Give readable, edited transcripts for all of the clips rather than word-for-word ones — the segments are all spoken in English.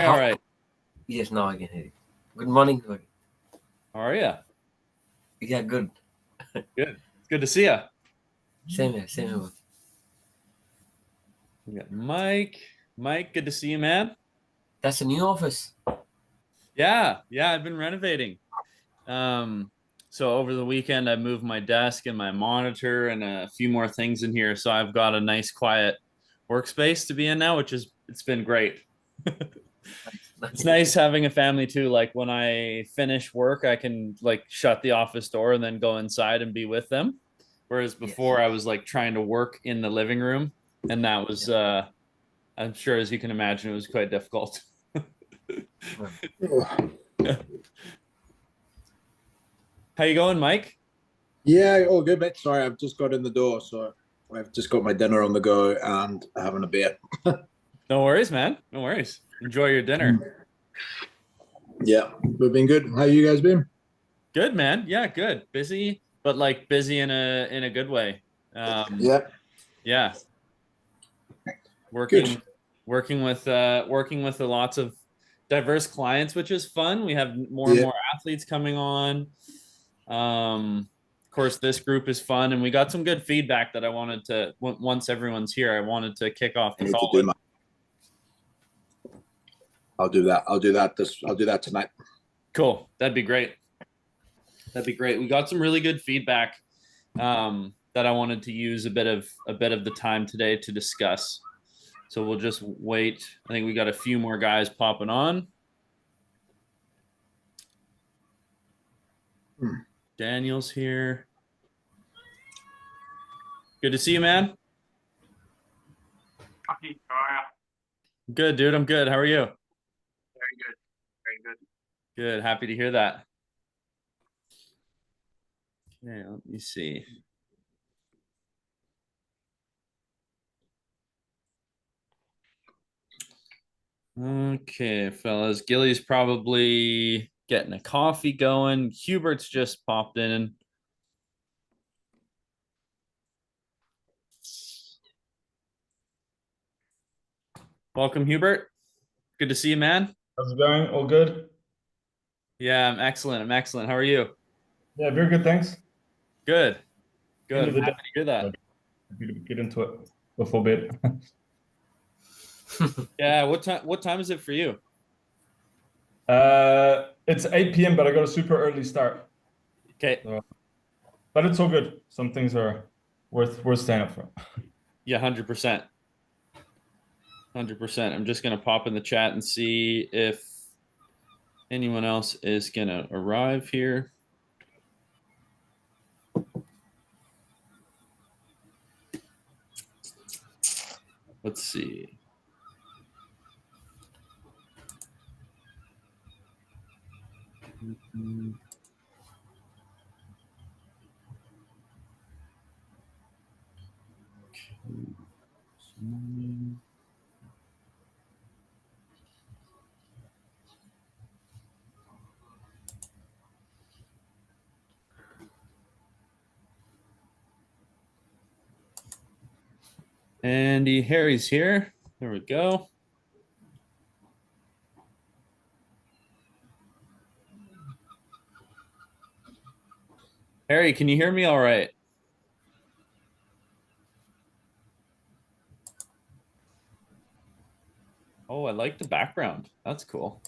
All How? right. Yes, now I can hear you. Good morning. How are you? Yeah, good. Good. It's good to see you. Same here. Same here. We got Mike. Mike, good to see you, man. That's a new office. Yeah, I've been renovating. Um, so over the weekend I moved my desk and my monitor and a few more things in here. So I've got a nice quiet workspace to be in now, it's been great. It's Nice. nice having a family too. Like when I finish work, I can like shut the office door and then go inside and be with them. Whereas Yes. before I was like trying to work in the living room, and that was Yeah. I'm sure as you can imagine it was quite difficult. Well, How you going, Mike? Yeah, all good, mate. Sorry, I've just got in the door, so I've just got my dinner on the go and having a beer. No worries, man. No worries. Enjoy your dinner. Yeah, we've been good. How you guys been? Good, man. Yeah, good. Busy, but like busy in a good way. Um, Yeah, yeah, good. working with lots of diverse clients, which is fun. We have more and Yeah, more athletes coming on. Of course, this group is fun, and we got some good feedback that I wanted to once everyone's here, I wanted to kick off I the need to call do with. my. I'll do that. I'll do that. I'll do that tonight. Cool. That'd be great. That'd be great. We got some really good feedback that I wanted to use a bit of the time today to discuss. So we'll just wait. I think we got a few more guys popping on. Daniel's here. Good to see you, man. Hi, how are Good, dude. I'm good. How are you? Very good. Very good. Good. Happy to hear that. Okay, let me see. Okay, fellas. Gilly's probably getting a coffee going. Hubert's just popped in. Welcome, Hubert. Good to see you, man. How's it going? All good? Yeah, I'm excellent. I'm excellent. How are you? Yeah, very good. Thanks. Good. End Good. of I'm the day. happy to hear that. But happy to get into it before bed. Yeah, what time is it for you? It's 8 p.m., but I got a super early start. Okay. So, but it's all good. Some things are worth staying up for. Yeah, 100%. 100%. I'm just gonna pop in the chat and see if anyone else is gonna arrive here. Let's see. Andy Harry's here. There we go. Harry, can you hear me all right? Oh, I like the background. That's cool.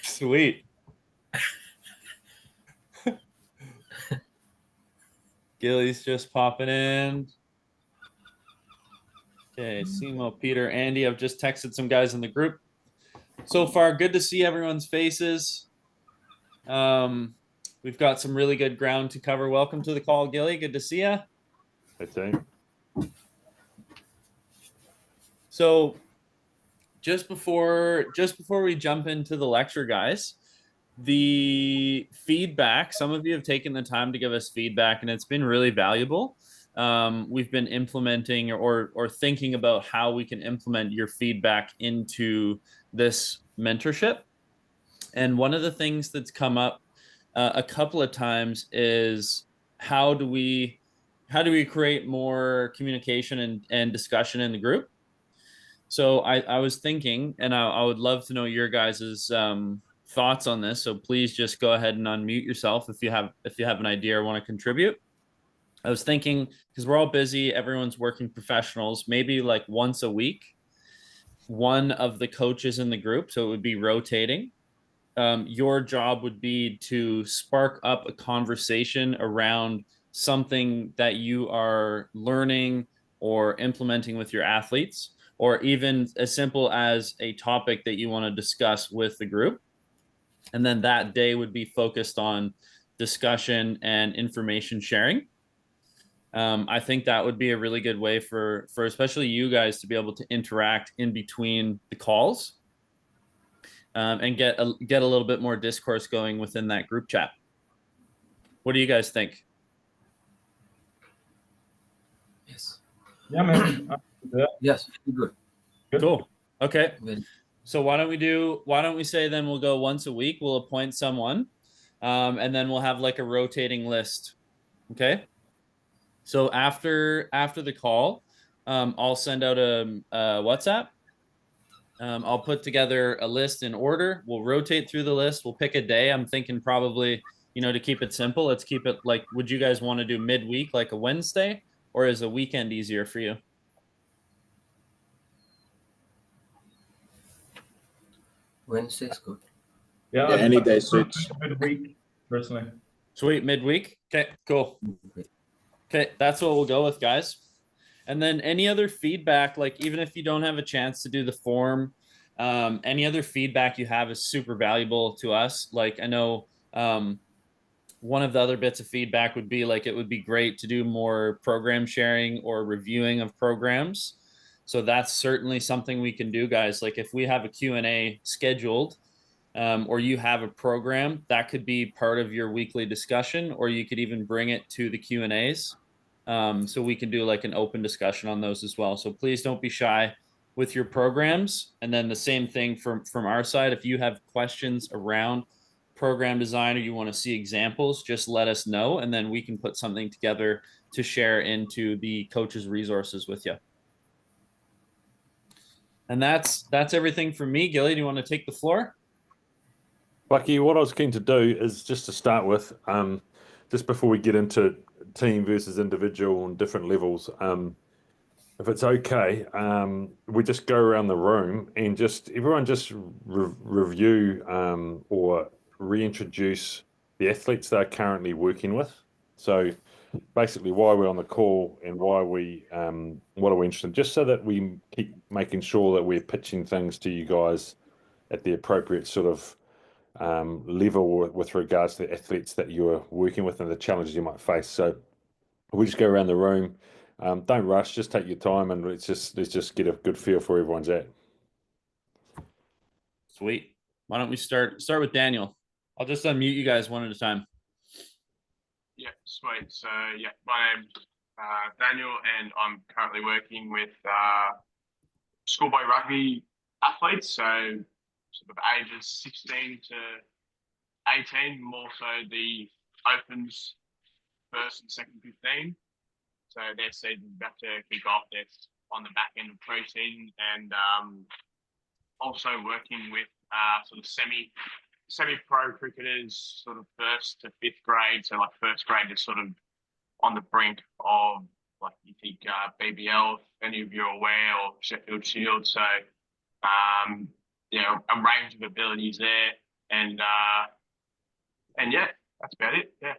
Sweet. Gilly's just popping in. Okay, Simo, Peter, Andy. I've just texted some guys in the group. So far, good to see everyone's faces. We've got some really good ground to cover. Welcome to the call, Gilly. Good to see you. I say. So just before we jump into the lecture, guys, the feedback, some of you have taken the time to give us feedback, and it's been really valuable. We've been implementing or thinking about how we can implement your feedback into this mentorship. And one of the things that's come up a couple of times is how do we how do we create more communication and discussion in the group? So I was thinking, and I would love to know your guys's thoughts on this. So please just go ahead and unmute yourself if you have an idea or want to contribute. I was thinking, because we're all busy, everyone's working professionals, maybe like once a week, one of the coaches in the group, so it would be rotating. Your job would be to spark up a conversation around something that you are learning or implementing with your athletes, or even as simple as a topic that you want to discuss with the group. And then that day would be focused on discussion and information sharing. I think that would be a really good way for especially you guys to be able to interact in between the calls, and get a little bit more discourse going within that group chat. What do you guys think? Yes. Yeah, man. Yeah, Yes. Very good. good. Cool. Okay. Very So why don't we say then we'll go once a week, we'll appoint someone, and then we'll have like a rotating list. Okay. So after the call, I'll send out a WhatsApp. I'll put together a list in order. We'll rotate through the list. We'll pick a day. I'm thinking probably, to keep it simple, let's keep it like, would you guys want to do midweek, like a Wednesday, or is a weekend easier for you? Wednesday is good. Yeah, Yeah, any day suits. Midweek, personally. Sweet, midweek. Okay, cool. Okay, that's what we'll go with, guys. And then any other feedback, like even if you don't have a chance to do the form, any other feedback you have is super valuable to us. Like I know one of the other bits of feedback would be like it would be great to do more program sharing or reviewing of programs. So that's certainly something we can do, guys. Like if we have a Q&A scheduled, or you have a program, that could be part of your weekly discussion, or you could even bring it to the Q&As. So we can do like an open discussion on those as well. So please don't be shy with your programs. And then the same thing from our side. If you have questions around program design or you want to see examples, just let us know, and then we can put something together to share into the coaches resources with you. And that's everything from me. Gilly, do you want to take the floor? Bucky, what I was keen to do is just to start with, just before we get into team versus individual on different levels, if it's okay, we just go around the room and everyone just review or reintroduce the athletes they're currently working with. So basically why we're on the call and why what are we interested in, just so that we keep making sure that we're pitching things to you guys at the appropriate sort of level with regards to the athletes that you're working with and the challenges you might face. So we just go around the room. Don't rush, just take your time, and let's just get a good feel for where everyone's at. Sweet. Why don't we start with Daniel? I'll just unmute you guys one at a time. Yeah, sweet. So yeah, my name's Daniel, and I'm currently working with schoolboy rugby athletes, so sort of ages 16 to 18, more so the opens first and second 15. So their season's about to kick off. They're on the back end of pre-season, and also working with sort of semi-pro cricketers, sort of first to fifth grade. So like first grade is sort of on the brink of, like, you think BBL, if any of you are aware, or Sheffield Shield. So yeah, a range of abilities there, and yeah, that's about it. Yeah.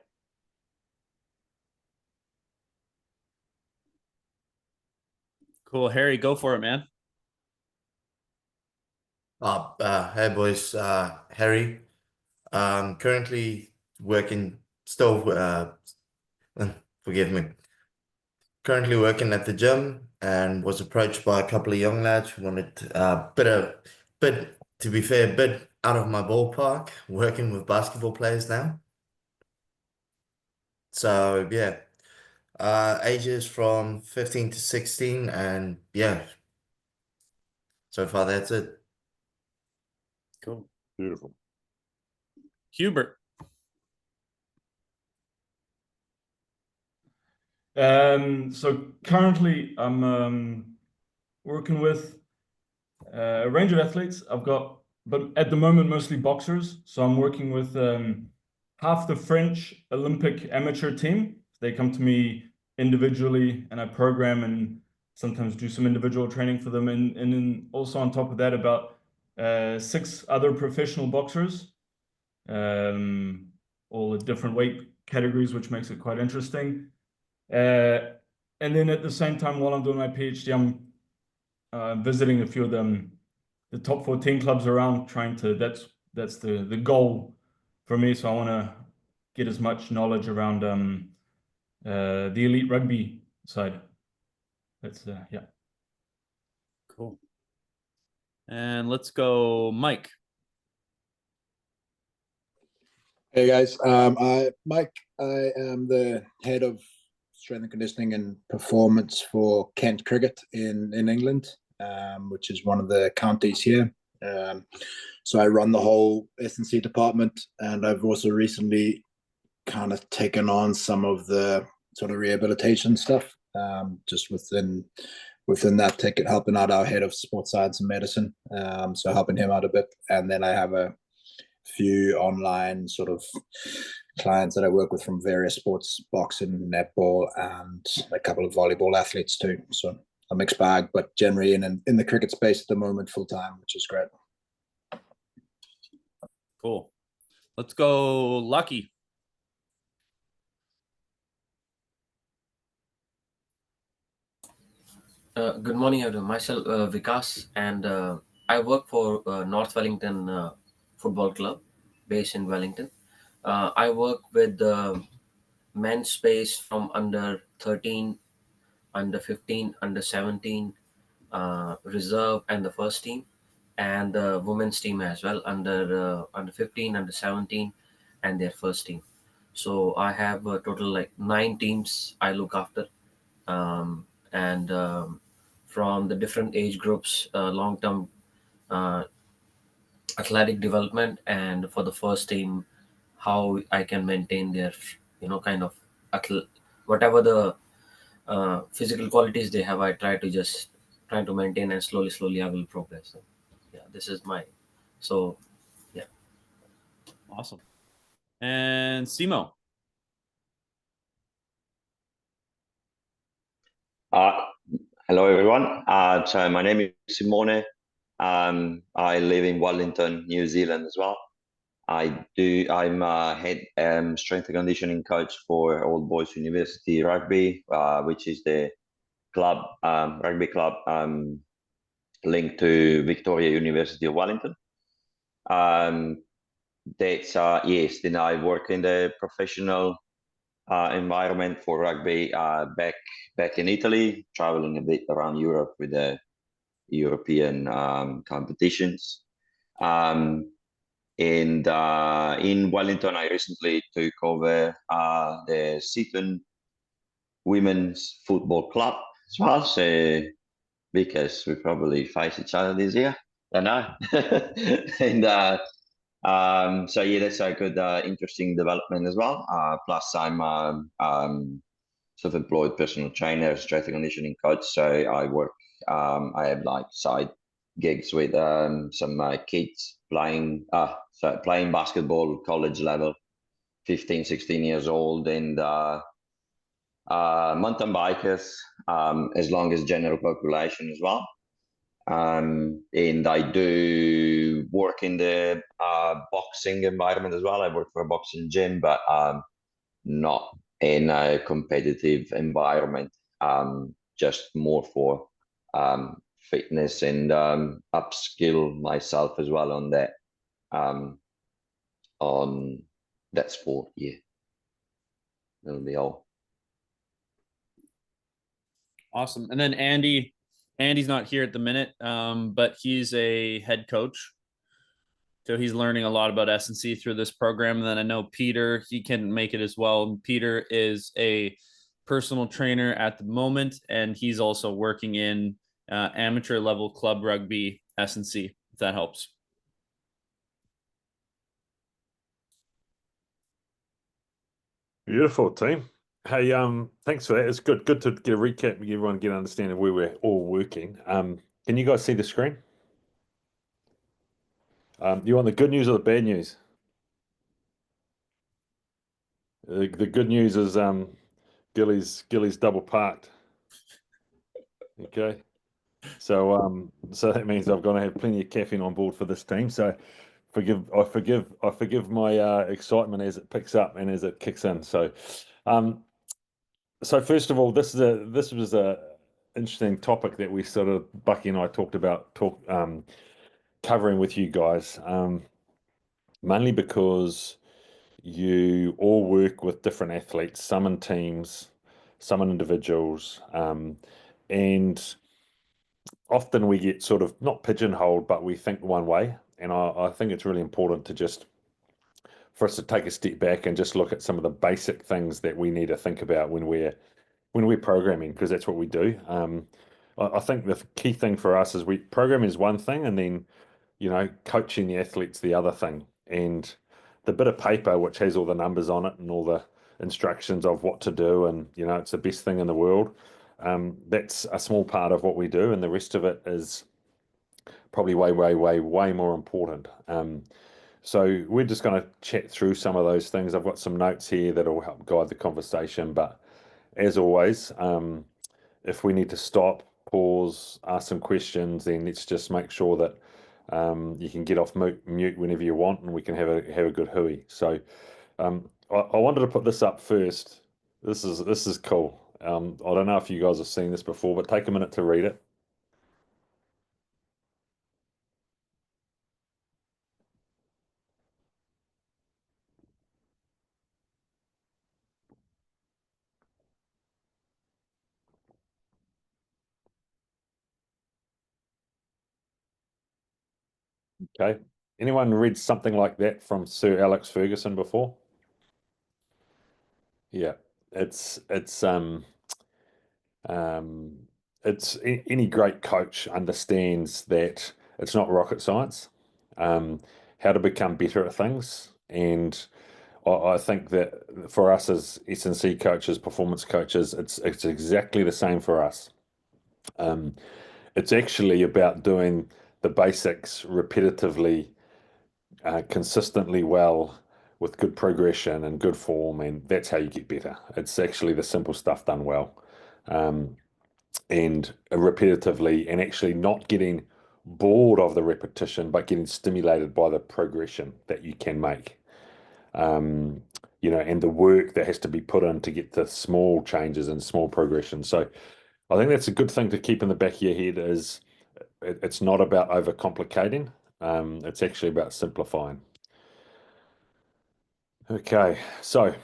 Cool. Harry, go for it, man. Hey boys, Harry. Currently working, forgive me. Currently working at the gym, and was approached by a couple of young lads who wanted to be fair, a bit out of my ballpark, working with basketball players now. So yeah, ages from 15 to 16, and yeah, so far that's it. Cool. Beautiful. Hubert. So currently I'm working with a range of athletes. But at the moment, mostly boxers. So I'm working with half the French Olympic amateur team. They come to me individually, and I program and sometimes do some individual training for them. And then also on top of that, about 6 other professional boxers, all at different weight categories, which makes it quite interesting. And then at the same time, while I'm doing my PhD, I'm visiting a few of them, the top 14 clubs around, trying to, that's the goal for me. So I want to get as much knowledge around the elite rugby side. That's yeah. Cool. And let's go, Mike. Hey guys, Mike. I am the head of strength and conditioning and performance for Kent Cricket in England, which is one of the counties here. So I run the whole S&C department, and I've also recently kind of taken on some of the sort of rehabilitation stuff, just within that, helping out our head of sports science and medicine, so helping him out a bit. And then I have a few online sort of clients that I work with from various sports, boxing, netball, and a couple of volleyball athletes too. So a mixed bag, but generally in the cricket space at the moment, full time, which is great. Cool. Let's go, Lucky. Good morning, everyone. Myself, Vikas, and I work for North Wellington Football Club, based in Wellington. I work with the men's space from under 13, under 15, under 17, reserve, and the first team, and the women's team as well, under 15, under 17, and their first team. So I have a total like 9 teams I look after, and from the different age groups, long-term athletic development, and for the first team, how I can maintain their, kind of whatever the physical qualities they have. I try to maintain, and slowly I will progress. So, yeah, this is my, so yeah. Awesome. And Simo. Hello, everyone. So my name is Simone. I live in Wellington, New Zealand as well. I'm a head strength and conditioning coach for Old Boys University Rugby, which is the club, rugby club, linked to Victoria University of Wellington. That's yes. Then I work in the professional environment for rugby back in Italy, traveling a bit around Europe with the European competitions. And in Wellington, I recently took over the Seaton Women's Football Club as well. So because we probably face each other this year, I don't know. And so yeah, that's a good, interesting development as well. Plus, I'm self-employed personal trainer, strength and conditioning coach. So I work. I have like side gigs with some kids playing basketball, college level, 15, 16 years old, and mountain bikers, as long as general population as well. And I do work in the boxing environment as well. I work for a boxing gym, but not in a competitive environment, just more for fitness and upskill myself as well on that sport. Yeah, that'll be all. Awesome. And then Andy's not here at the minute, but he's a head coach. So he's learning a lot about S&C through this program. And then I know Peter, he can make it as well. Peter is a personal trainer at the moment, and he's also working in amateur level club rugby S&C, if that helps. Beautiful team. Hey, thanks for that. It's good to get a recap, and everyone get an understanding of where we're all working. Can you guys see the screen? You want the good news or the bad news? The good news is Gilly's double parked. Okay. So that means I'm gonna have plenty of caffeine on board for this team. So I forgive my excitement as it picks up and as it kicks in. So first of all, this was a interesting topic that we sort of Bucky and I talked about covering with you guys, mainly because you all work with different athletes, some in teams, some in individuals, and often we get sort of not pigeonholed, but we think one way. And I think it's really important to just for us to take a step back and just look at some of the basic things that we need to think about when we're programming, because that's what we do. I think the key thing for us is programming is one thing, and then coaching the athletes the other thing. And the bit of paper which has all the numbers on it and all the instructions of what to do, and it's the best thing in the world. That's a small part of what we do, and the rest of it is probably way more important. So we're just going to chat through some of those things. I've got some notes here that'll help guide the conversation, but as always, if we need to stop, pause, ask some questions, then let's just make sure that you can get off mute whenever you want, and we can have a good hui. So I wanted to put this up first. This is cool. I don't know if you guys have seen this before, but take a minute to read it. Okay. Anyone read something like that from Sir Alex Ferguson before? Yeah. Um, any great coach understands that it's not rocket science, how to become better at things. And I think that for us as S&C coaches, performance coaches, it's exactly the same for us. It's actually about doing the basics repetitively, consistently well, with good progression and good form, and that's how you get better. It's actually the simple stuff done well. And repetitively, and actually not getting bored of the repetition, but getting stimulated by the progression that you can make. And the work that has to be put in to get the small changes and small progression. So I think that's a good thing to keep in the back of your head is it's not about overcomplicating. It's actually about simplifying. Okay, so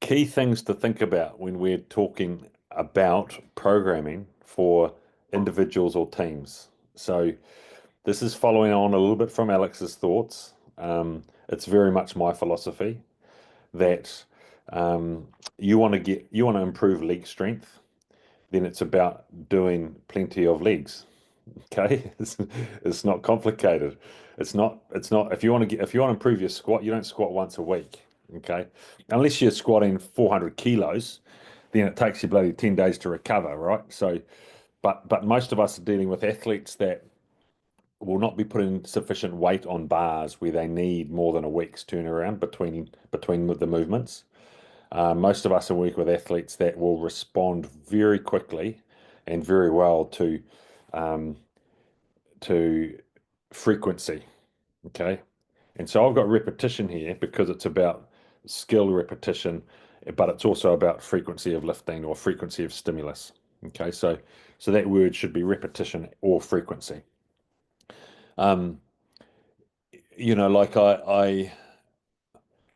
key things to think about when we're talking about programming for individuals or teams. So this is following on a little bit from Alex's thoughts. It's very much my philosophy that you want to improve leg strength, then it's about doing plenty of legs. Okay, it's not complicated. It's not. If you want to improve your squat, you don't squat once a week. Okay, unless you're squatting 400 kilos, then it takes you bloody 10 days to recover, right? So, but most of us are dealing with athletes that will not be putting sufficient weight on bars where they need more than a week's turnaround between the movements. Most of us are working with athletes that will respond very quickly and very well to frequency. Okay, and so I've got repetition here because it's about skill repetition, but it's also about frequency of lifting or frequency of stimulus. Okay, so that word should be repetition or frequency. Like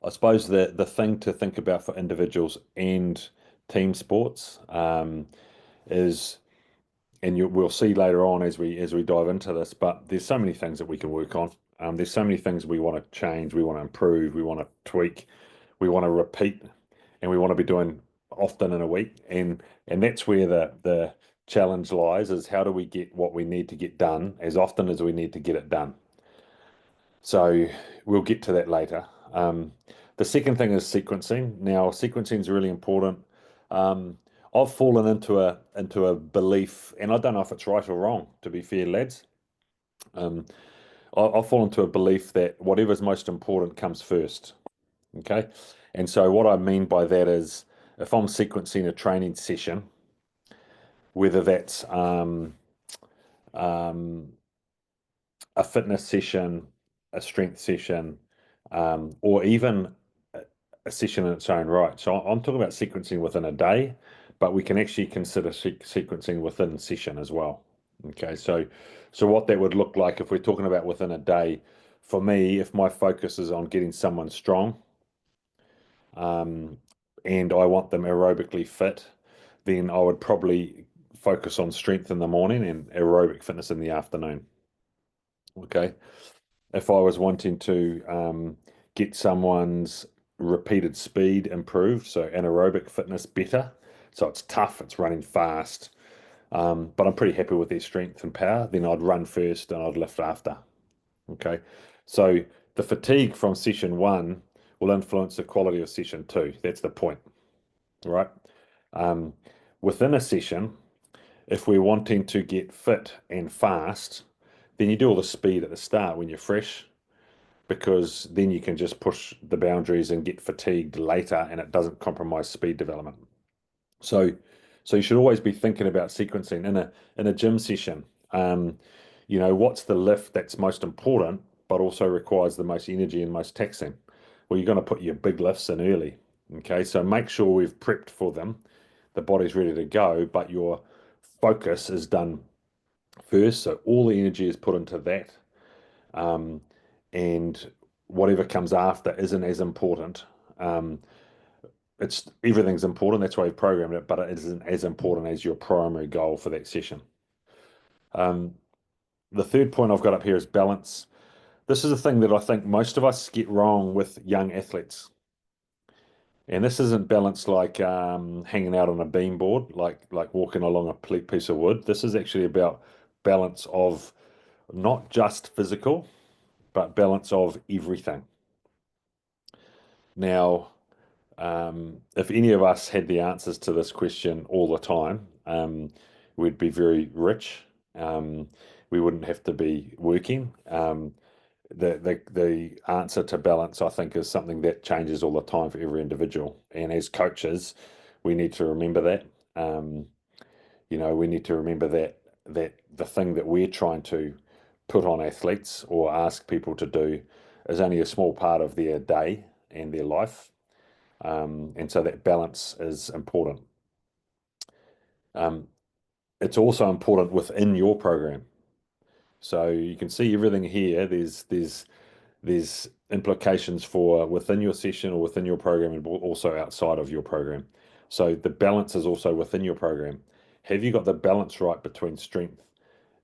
I suppose the thing to think about for individuals and team sports is, and we'll see later on as we dive into this, but there's so many things that we can work on. There's so many things we want to change, we want to improve, we want to tweak, we want to repeat, and we want to be doing often in a week. And that's where the challenge lies, is how do we get what we need to get done as often as we need to get it done. So we'll get to that later. The second thing is sequencing. Now, sequencing is really important. I've fallen into a belief, and I don't know if it's right or wrong, to be fair, lads. I've fallen into a belief that whatever's most important comes first. Okay, and so what I mean by that is, if I'm sequencing a training session, whether that's a fitness session, a strength session, or even a session in its own right. So I'm talking about sequencing within a day, but we can actually consider sequencing within session as well. Okay, so what that would look like if we're talking about within a day, for me, if my focus is on getting someone strong, and I want them aerobically fit, then I would probably focus on strength in the morning and aerobic fitness in the afternoon. Okay, if I was wanting to get someone's repeated speed improved, so anaerobic fitness better, so it's tough, it's running fast, but I'm pretty happy with their strength and power, then I'd run first and I'd lift after. Okay, so the fatigue from session 1 will influence the quality of session 2. That's the point, right? Within a session, if we're wanting to get fit and fast, then you do all the speed at the start when you're fresh, because then you can just push the boundaries and get fatigued later, and it doesn't compromise speed development. So you should always be thinking about sequencing in a gym session. What's the lift that's most important, but also requires the most energy and most taxing? Well, you're going to put your big lifts in early. Okay, so make sure we've prepped for them, the body's ready to go, but your focus is done first, so all the energy is put into that, and whatever comes after isn't as important. Everything's important, that's why you've programmed it, but it isn't as important as your primary goal for that session. The third point I've got up here is balance. This is a thing that I think most of us get wrong with young athletes. And this isn't balance like hanging out on a beamboard, like walking along a piece of wood. This is actually about balance of not just physical, but balance of everything. Now, if any of us had the answers to this question all the time, we'd be very rich. We wouldn't have to be working. The answer to balance, I think, is something that changes all the time for every individual. And as coaches, we need to remember that. We need to remember that the thing that we're trying to put on athletes or ask people to do is only a small part of their day and their life. And so that balance is important. It's also important within your program. So you can see everything here. There's implications for within your session or within your program, and also outside of your program. So the balance is also within your program. Have you got the balance right between strength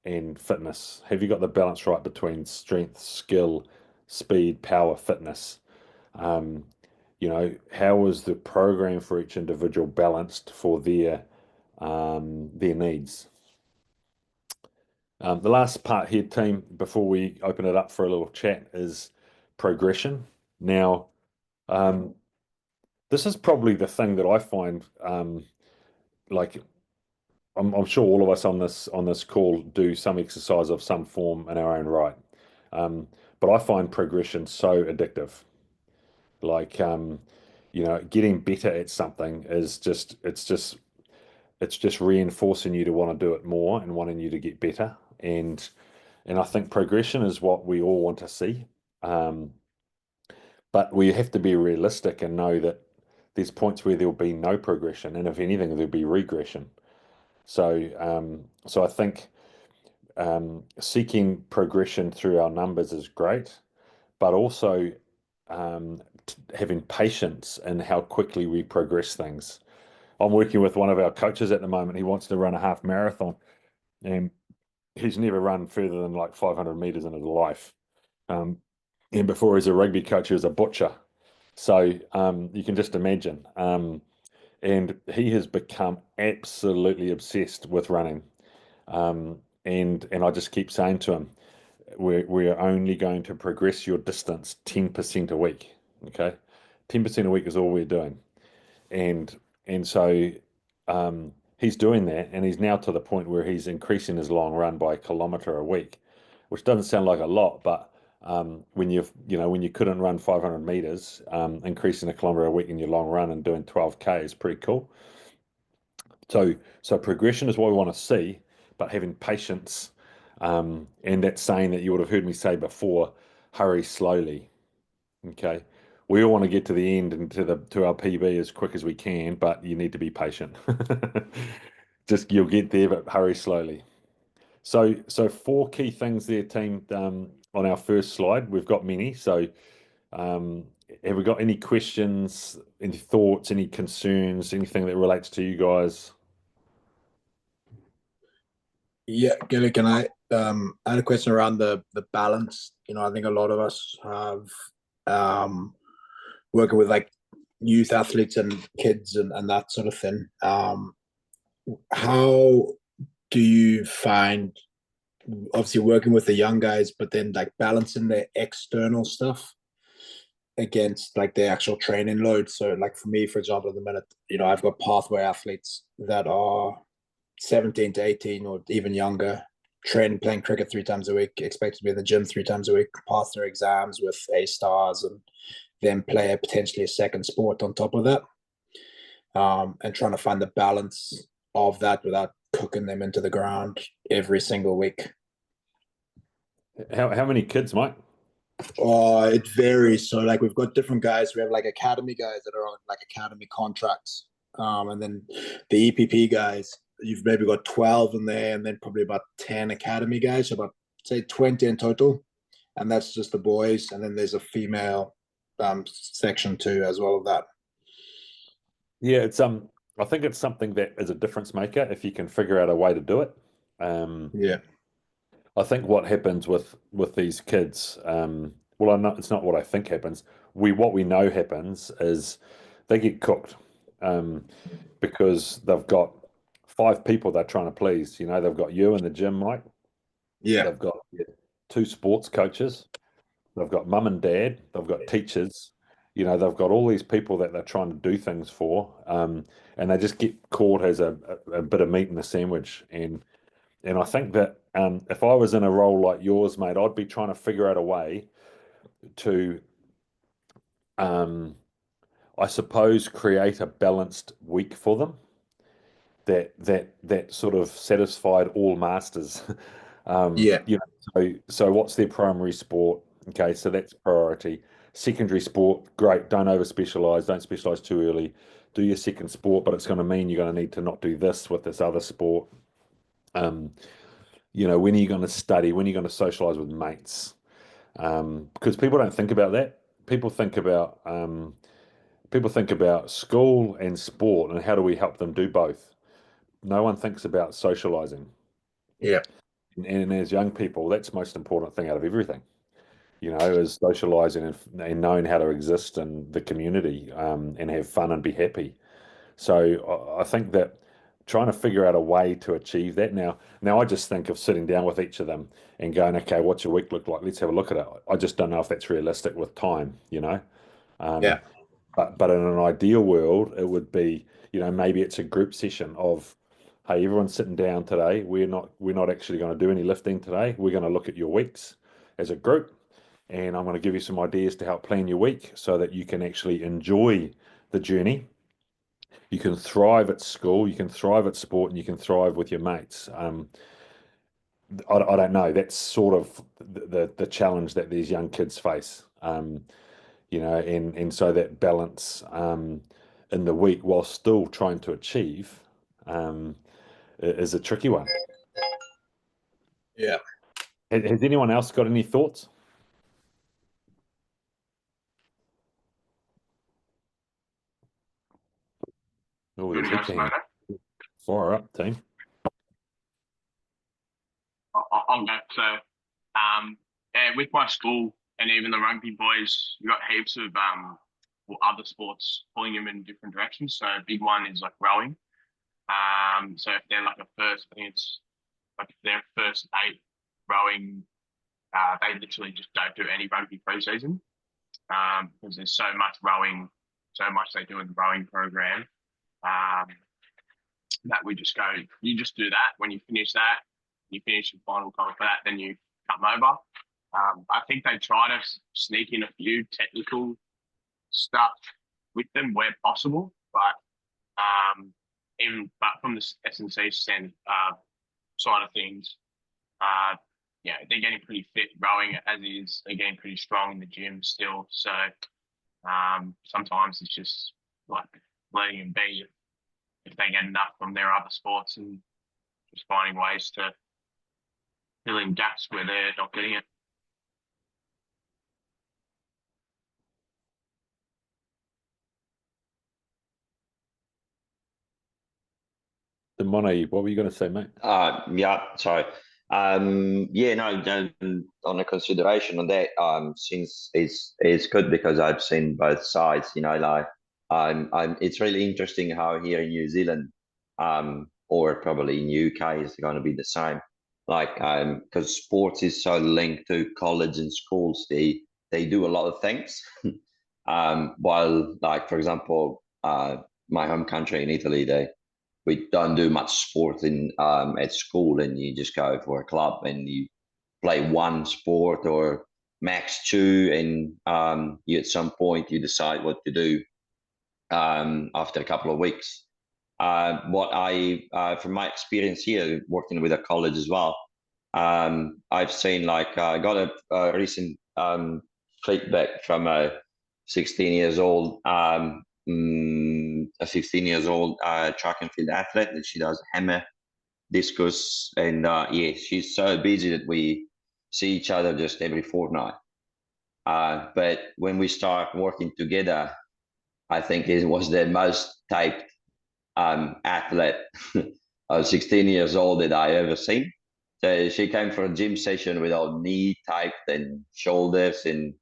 and fitness? Have you got the balance right between strength, skill, speed, power, fitness? How is the program for each individual balanced for their needs? The last part here, team, before we open it up for a little chat, is progression. Now, this is probably the thing that I find, I'm sure all of us on this call do some exercise of some form in our own right, but I find progression so addictive. Getting better at something is just reinforcing you to want to do it more and wanting you to get better. And I think progression is what we all want to see. But we have to be realistic and know that there's points where there'll be no progression, and if anything, there'll be regression. So I think seeking progression through our numbers is great, but also having patience in how quickly we progress things. I'm working with one of our coaches at the moment. He wants to run a half marathon, and he's never run further than like 500 meters in his life. And before he's a rugby coach, he was a butcher. So you can just imagine. And he has become absolutely obsessed with running. And I just keep saying to him, we're only going to progress your distance 10% a week. Okay. 10% a week is all we're doing. And so he's doing that, and he's now to the point where he's increasing his long run by a kilometre a week, which doesn't sound like a lot, but when when you couldn't run 500 meters, increasing a kilometre a week in your long run and doing 12K is pretty cool. So progression is what we want to see, but having patience, and that saying that you would have heard me say before, hurry slowly. Okay. We all want to get to the end and to our PB as quick as we can, but you need to be patient. Just you'll get there, but hurry slowly. So 4 key things there, team, on our first slide. We've got many. So have we got any questions, any thoughts, any concerns, anything that relates to you guys? Yeah, Gilly, can I had a question around the balance. I think a lot of us have working with like youth athletes and kids and that sort of thing. How do you find, obviously working with the young guys, but then like balancing the external stuff against like the actual training load? So like for me, for example, at the minute, I've got pathway athletes that are 17 to 18 or even younger, playing cricket 3 times a week, expect to be in the gym 3 times a week, pass their exams with A stars, and then play potentially a second sport on top of that, and trying to find the balance of that without cooking them into the ground every single week. How many kids, Mike? It varies. So like we've got different guys. We have like academy guys that are on like academy contracts, and then the EPP guys, you've maybe got 12 in there, and then probably about 10 academy guys, so about say 20 in total, and that's just the boys. And then there's a female section too as well of that. Yeah, it's I think it's something that is a difference maker if you can figure out a way to do it. Yeah. I think what happens with these kids, well, it's not what I think happens. What we know happens is they get cooked, because they've got 5 people they're trying to please. They've got you in the gym, Mike. Yeah. They've got 2 sports coaches. They've got mum and dad. They've got teachers. They've got all these people that they're trying to do things for, and they just get caught as a bit of meat in the sandwich. And I think that if I was in a role like yours, mate, I'd be trying to figure out a way to, I suppose, create a balanced week for them that sort of satisfied all masters. Yeah. So what's their primary sport? Okay, so that's priority. Secondary sport, great. Don't over specialize. Don't specialize too early. Do your second sport, but it's going to mean you're going to need to not do this with this other sport. When are you going to study? When are you going to socialize with mates? Because people don't think about that. People think about school and sport, and how do we help them do both? No one thinks about socializing. Yeah. And as young people, that's the most important thing out of everything, is socializing and knowing how to exist in the community, and have fun and be happy. So I think that trying to figure out a way to achieve that. Now I just think of sitting down with each of them and going, okay, what's your week look like? Let's have a look at it. I just don't know if that's realistic with time, Yeah. But in an ideal world, it would be, maybe it's a group session of, hey, everyone's sitting down today. We're not actually going to do any lifting today. We're going to look at your weeks as a group, and I'm going to give you some ideas to help plan your week so that you can actually enjoy the journey. You can thrive at school, you can thrive at sport, and you can thrive with your mates. I don't know. That's sort of the challenge that these young kids face. And so that balance in the week while still trying to achieve is a tricky one. Yeah. Has anyone else got any thoughts? Oh, there's a hand. Fire up, team. I'll go. So, with my school and even the rugby boys, we've got heaps of other sports pulling them in different directions. So a big one is like rowing. So if they're like I think it's like if they're first 8 rowing, they literally just don't do any rugby pre-season. because there's so much rowing, so much they do in the rowing program. That we just go, you just do that. When you finish that, you finish your final cover for that, then you come over. I think they try to sneak in a few technical stuff with them where possible, but from the S&C side of things, yeah, they're getting pretty fit rowing as is. They're getting pretty strong in the gym still. So sometimes it's just like letting them be if they get enough from their other sports and just finding ways to fill in gaps where they're not getting it. Monty, what were you going to say, mate? Yeah, sorry. Yeah, no, on a consideration on that, since it's good because I've seen both sides, you know, like it's really interesting how here in New Zealand, or probably in UK is going to be the same, like because sports is so linked to college and schools, they do a lot of things, while like for example, my home country in Italy, we don't do much sport in at school, and you just go for a club and you play one sport or max two, and you at some point you decide what to do after a couple of weeks. What from my experience here working with a college as well, I've seen like I got a recent feedback from a 16 years old a 16 years old track and field athlete, and she does hammer discus, and yeah, she's so busy that we see each other just every fortnight, but when we start working together, I think it was the most typed athlete of 16 years old that I ever seen. So she came for a gym session with all knee typed and shoulders and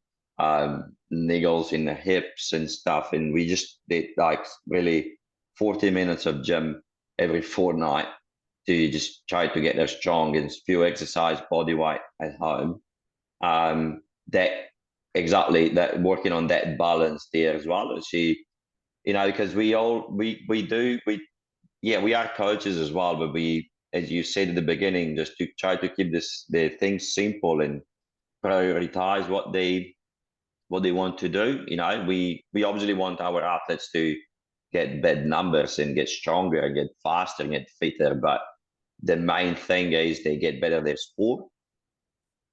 niggles in the hips and stuff, and we just did like really 40 minutes of gym every fortnight to just try to get her strong and few exercise body weight at home. That exactly, that working on that balance there as well. She, you know, because we are coaches as well, but we, as you said at the beginning, just to try to keep the things simple and prioritize what they want to do. You know, we obviously want our athletes to get better numbers and get stronger, get faster, get fitter, but the main thing is they get better at their sport.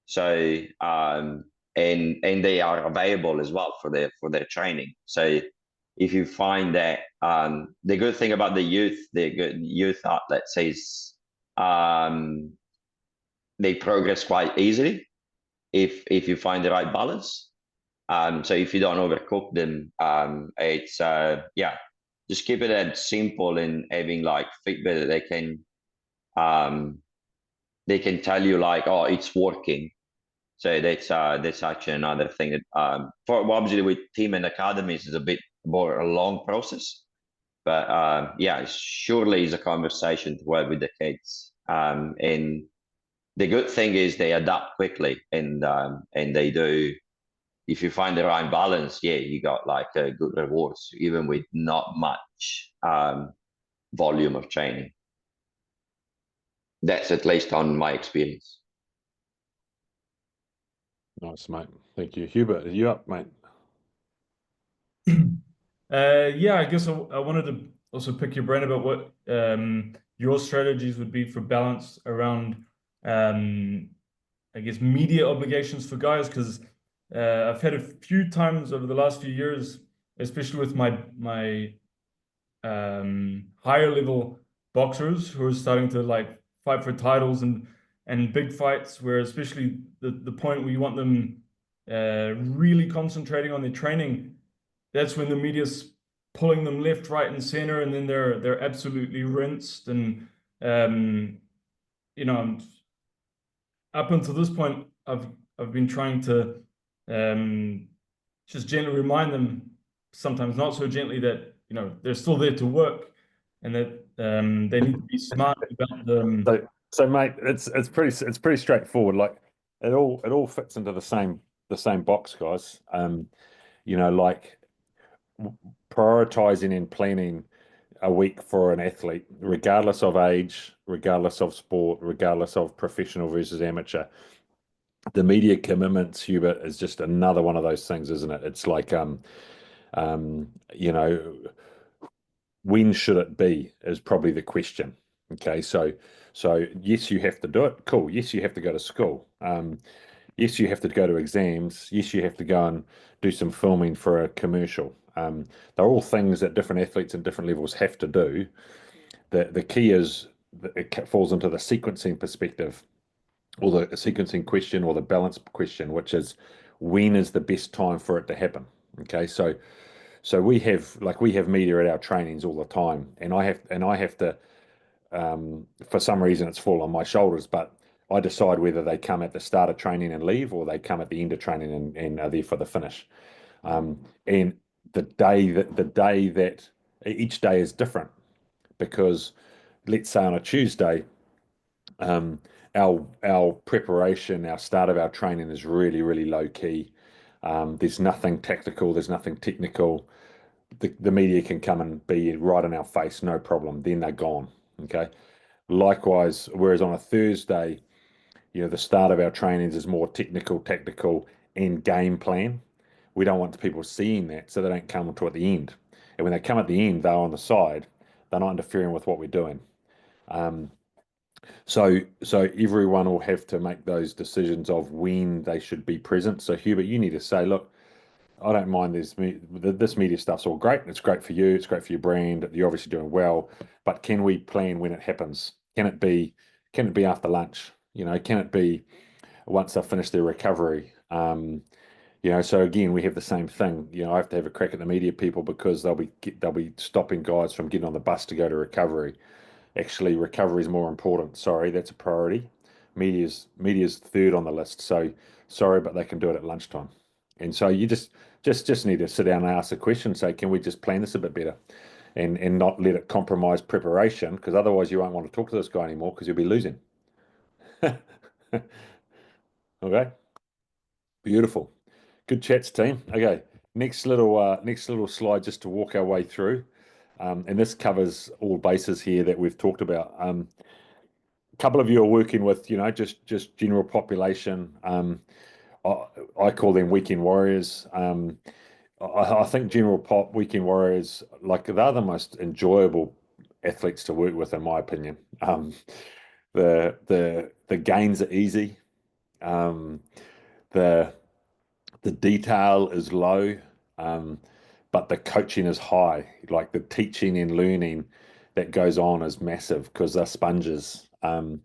So and they are available as well for their training. So if you find that the good thing about the youth athletes is they progress quite easily if you find the right balance. So if you don't overcook them, it's just keep it as simple and having like feedback that they can tell you like, oh, it's working. So that's actually another thing that for obviously with team and academies is a bit more a long process, but yeah, surely is a conversation to have with the kids. And the good thing is they adapt quickly, and they do. If you find the right balance, yeah, you got like good rewards, even with not much volume of training. That's at least on my experience. Nice, mate. Thank you. Hubert, are you up, mate? Yeah, I guess I wanted to also pick your brain about what your strategies would be for balance around, I guess, media obligations for guys, because I've had a few times over the last few years, especially with my higher level boxers who are starting to like fight for titles and big fights, where especially the point where you want them really concentrating on their training, that's when the media's pulling them left, right, and center, and then they're absolutely rinsed. And you know, up until this point, I've been trying to just gently remind them, sometimes not so gently, that you know they're still there to work, and that they need to be smart about them. So mate, it's pretty straightforward. Like it all fits into the same box, guys. you know, like prioritizing and planning a week for an athlete, regardless of age, regardless of sport, regardless of professional versus amateur. The media commitments, Hubert, is just another one of those things, isn't it? It's like, you know, when should it be is probably the question. Okay, so yes, you have to do it. Cool. Yes, you have to go to school. Yes, you have to go to exams. Yes, you have to go and do some filming for a commercial. They're all things that different athletes at different levels have to do. The key is that it falls into the sequencing perspective, or the sequencing question, or the balance question, which is when is the best time for it to happen? Okay, so we have media at our trainings all the time, and I have to for some reason it's fall on my shoulders, but I decide whether they come at the start of training and leave, or they come at the end of training and are there for the finish. And the day that each day is different, because let's say on a Tuesday, our preparation, our start of our training is really, really low key. There's nothing tactical, there's nothing technical. The media can come and be right in our face, no problem. Then they're gone. Okay. Likewise, whereas on a Thursday, you know, the start of our trainings is more technical, tactical, and game plan. We don't want people seeing that, so they don't come until at the end. And when they come at the end, they're on the side. They're not interfering with what we're doing. So everyone will have to make those decisions of when they should be present. So Hubert, you need to say, look, I don't mind this media stuff's all great. It's great for you. It's great for your brand. You're obviously doing well, but can we plan when it happens? Can it be after lunch? You know, can it be once they've finished their recovery? You know, so again, we have the same thing. You know, I have to have a crack at the media people because they'll be stopping guys from getting on the bus to go to recovery. Actually, recovery is more important. Sorry, that's a priority. Media's third on the list. So sorry, but they can do it at lunchtime. And so you just need to sit down and ask the question, say, can we just plan this a bit better, and not let it compromise preparation, because otherwise you won't want to talk to this guy anymore because you'll be losing. Okay, beautiful, good chats, team. Okay, next little slide just to walk our way through, and this covers all bases here that we've talked about. A couple of you are working with, you know, just general population. I call them weekend warriors. I think general pop weekend warriors, like, they're the most enjoyable athletes to work with, in my opinion. The gains are easy. The detail is low, but the coaching is high. Like, the teaching and learning that goes on is massive because they're sponges. And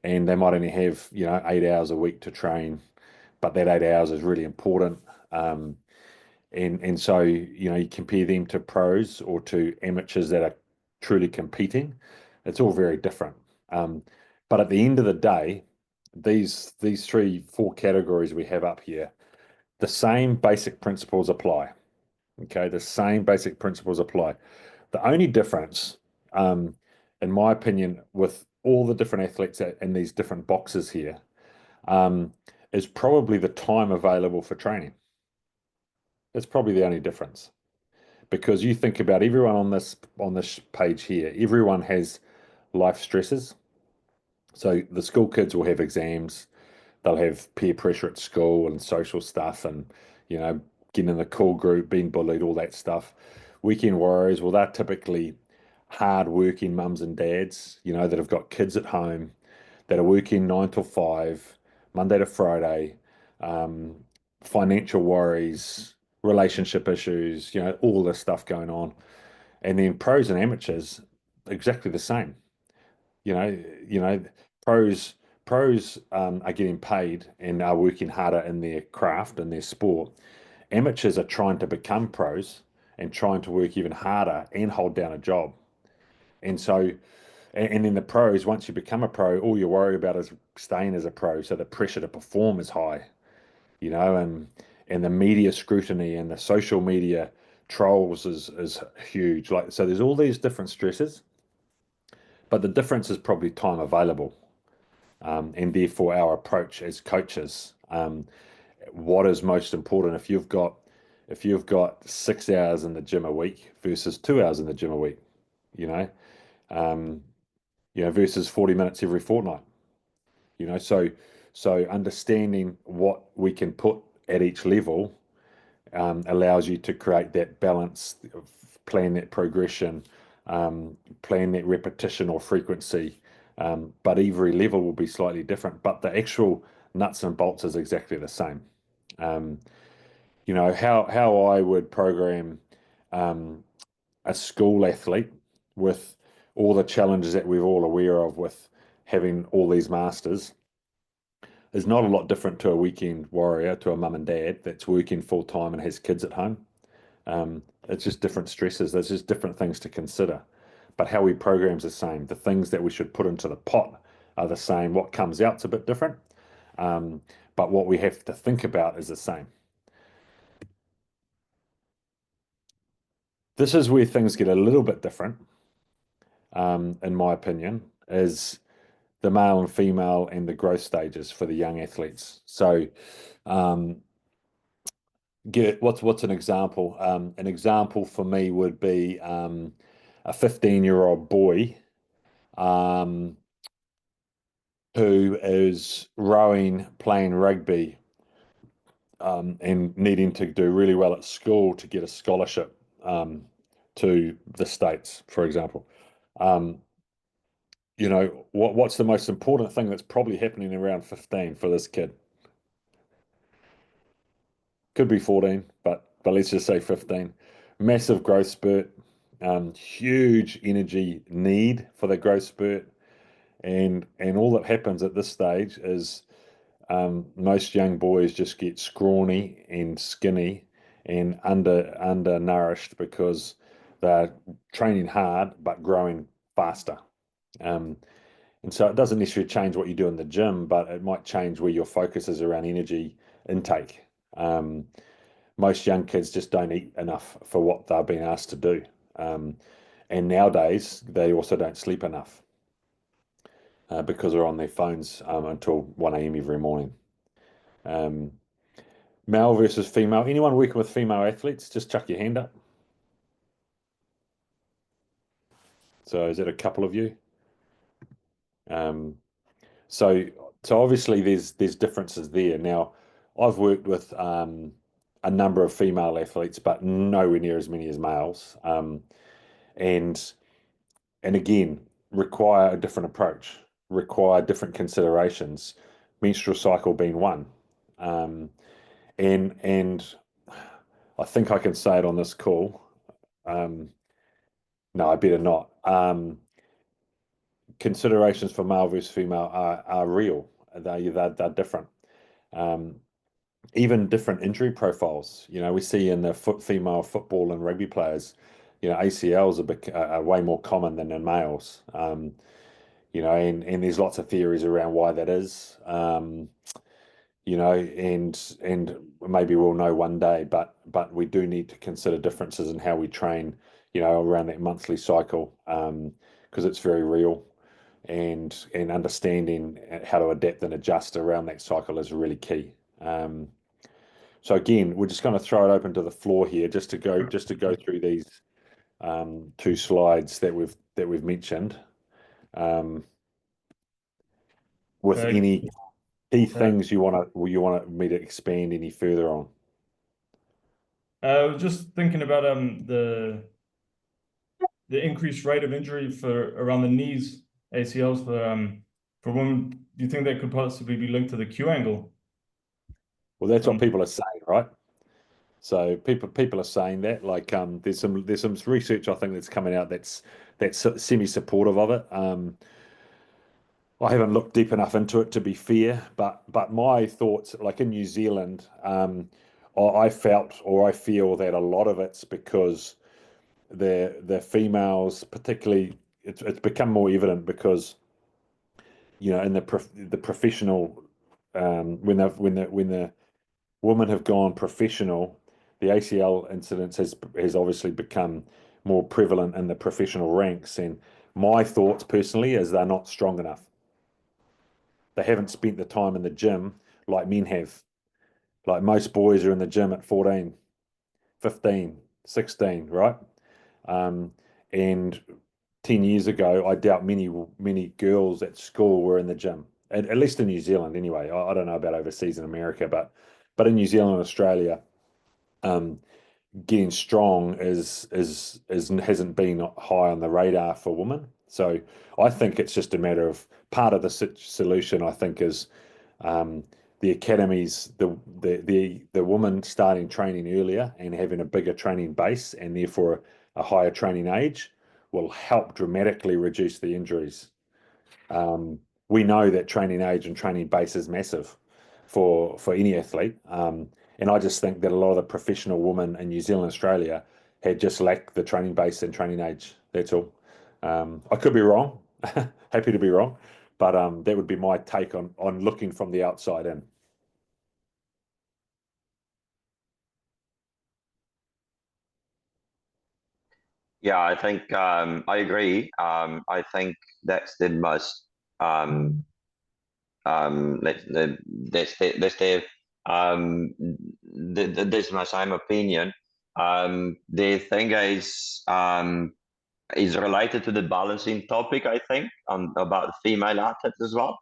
they might only have, you know, 8 hours a week to train, but that 8 hours is really important. And so, you know, you compare them to pros or to amateurs that are truly competing, it's all very different. But at the end of the day, these 3-4 categories we have up here, the same basic principles apply. Okay, the same basic principles apply. The only difference, in my opinion, with all the different athletes in these different boxes here, is probably the time available for training. That's probably the only difference, because you think about everyone on this page here, everyone has life stresses. So the school kids will have exams, they'll have peer pressure at school and social stuff, and, you know, getting in the cool group, being bullied, all that stuff. Weekend warriors, well, they're typically hard-working mums and dads, you know, that have got kids at home, that are working 9 till 5, Monday to Friday, financial worries, relationship issues, you know, all this stuff going on. And then pros and amateurs, exactly the same. You know, pros are getting paid and are working harder in their craft and their sport. Amateurs are trying to become pros and trying to work even harder and hold down a job. And so, and then the pros, once you become a pro, all you worry about is staying as a pro. So the pressure to perform is high, you know, and the media scrutiny and the social media trolls is huge. Like, so there's all these different stresses, but the difference is probably time available. And therefore our approach as coaches, what is most important? If if you've got 6 hours in the gym a week versus 2 hours in the gym a week, you know, versus 40 minutes every fortnight, so understanding what we can put at each level allows you to create that balance, plan that progression, plan that repetition or frequency. But every level will be slightly different, but the actual nuts and bolts is exactly the same. How I would program a school athlete with all the challenges that we're all aware of with having all these masters is not a lot different to a weekend warrior, to a mum and dad that's working full time and has kids at home. It's just different stresses. There's just different things to consider. But how we program's the same. The things that we should put into the pot are the same. What comes out's a bit different. But what we have to think about is the same. This is where things get a little bit different, in my opinion, is the male and female and the growth stages for the young athletes. So what's an example? An example for me would be a 15-year-old boy who is rowing, playing rugby, and needing to do really well at school to get a scholarship to the States, for example. What's the most important thing that's probably happening around 15 for this kid? Could be 14, but let's just say 15. Massive growth spurt, huge energy need for the growth spurt, and all that happens at this stage is most young boys just get scrawny and skinny and undernourished because they're training hard but growing faster. And so it doesn't necessarily change what you do in the gym, but it might change where your focus is around energy intake. Most young kids just don't eat enough for what they're being asked to do. And nowadays, they also don't sleep enough because they're on their phones until 1 a.m. every morning. Male versus female. Anyone working with female athletes, just chuck your hand up. So is it a couple of you? So obviously there's differences there. Now, I've worked with a number of female athletes, but nowhere near as many as males. And again, require a different approach, require different considerations, menstrual cycle being one. And I think I can say it on this call. No, I better not. Considerations for male versus female are real. They're different. Even different injury profiles. We see in the female football and rugby players, ACLs are way more common than in males. And there's lots of theories around why that is. And maybe we'll know one day, but we do need to consider differences in how we train, around that monthly cycle, because it's very real, and understanding how to adapt and adjust around that cycle is really key. So again, we're just going to throw it open to the floor here, just to go through these 2 slides that we've mentioned, with any key things you want me to expand any further on. I was just thinking about the increased rate of injury for around the knees, ACLs for women. Do you think that could possibly be linked to the Q angle? Well, that's what people are saying, right? So people are saying that, like, there's some research I think that's coming out that's semi-supportive of it. I haven't looked deep enough into it, to be fair, but my thoughts, like in New Zealand, I feel that a lot of it's because the females, particularly, it's become more evident because in the professional, when the women have gone professional, the ACL incidence has obviously become more prevalent in the professional ranks. And my thoughts personally is they're not strong enough. They haven't spent the time in the gym like men have. Like most boys are in the gym at 14. 15, 16, right? And 10 years ago, I doubt many girls at school were in the gym, at least in New Zealand anyway. I don't know about overseas in America, but in New Zealand and Australia, getting strong hasn't been high on the radar for women. So I think it's just a matter of part of the solution. I think is the academies, the woman starting training earlier and having a bigger training base and therefore a higher training age will help dramatically reduce the injuries. We know that training age and training base is massive for any athlete. And I just think that a lot of the professional women in New Zealand, Australia, had just lacked the training base and training age. That's all. I could be wrong. Happy to be wrong, but that would be my take on looking from the outside in. Yeah, I think I agree. I think that's the most that's my same opinion. The thing is related to the balancing topic, I think, about female athletes as well.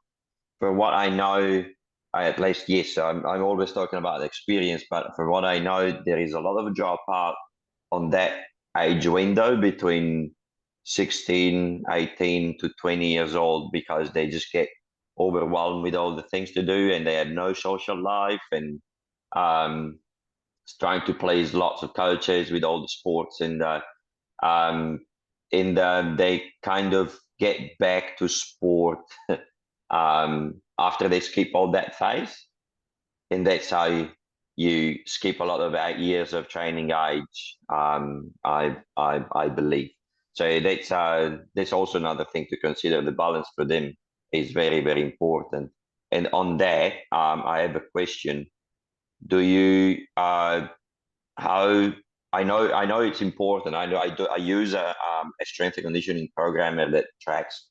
For what I know, at least, yes, I'm always talking about the experience, but for what I know, there is a lot of dropout on that age window between 16, 18 to 20 years old because they just get overwhelmed with all the things to do and they have no social life and trying to please lots of coaches with all the sports and they kind of get back to sport after they skip all that phase, and that's how you skip a lot of 8 years of training age. I believe so. That's also another thing to consider. The balance for them is very, very important. And on that, I have a question. Do you how I know it's important. I use a strength and conditioning programmer that tracks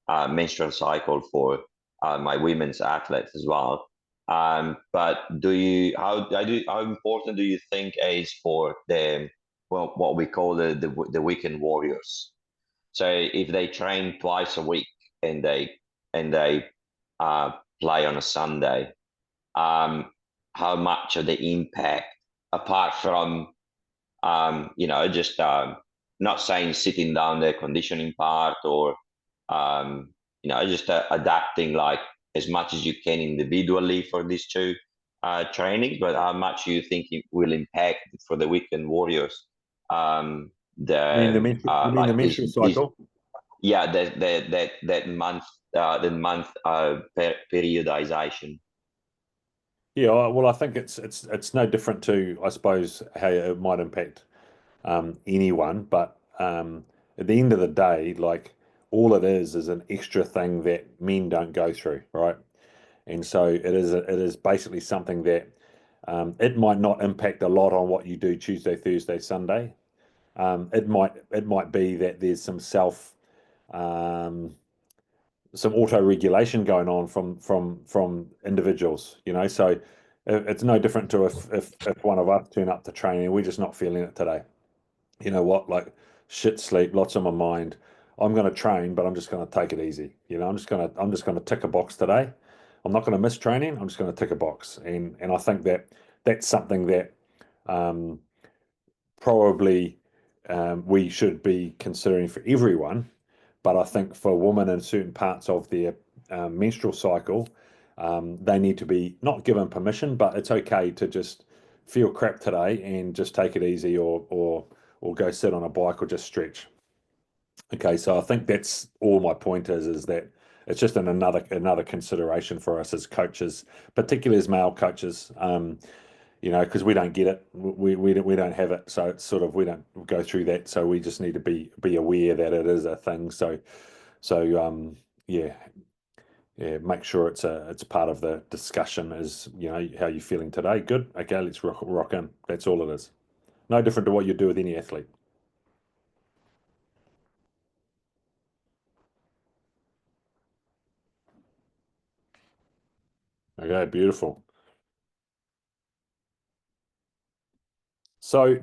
menstrual cycle for my women's athletes as well. But how important do you think is for the what we call the weekend warriors? So if they train twice a week and they play on a Sunday, how much of the impact, apart from just not saying sitting down the conditioning part or just adapting like as much as you can individually for these two trainings, but how much you think it will impact for the weekend warriors? You mean the menstrual cycle? Yeah, that month, the month periodization. Yeah, well, I think it's no different to, I suppose, how it might impact anyone, but at the end of the day, like all it is an extra thing that men don't go through, right? And so it is basically something that it might not impact a lot on what you do Tuesday, Thursday, Sunday. It might be that there's some some auto regulation going on from individuals, So it's no different to if one of us turn up to training, we're just not feeling it today. You know what? Like shit sleep, lots on my mind. I'm going to train, but I'm just going to take it easy. I'm just going to tick a box today. I'm not going to miss training. I'm just going to tick a box, and I think that that's something that probably we should be considering for everyone. But I think for women in certain parts of their menstrual cycle, they need to be not given permission, but it's okay to just feel crap today and just take it easy, or go sit on a bike or just stretch. Okay, so I think that's all my point is that it's just another consideration for us as coaches, particularly as male coaches. Because we don't get it, we don't have it, so it's sort of we don't go through that, so we just need to be aware that it is a thing. So yeah, make sure it's part of the discussion. Is how you feeling today? Good. Okay, let's rock in. That's all it is. No different to what you do with any athlete. Okay, beautiful. So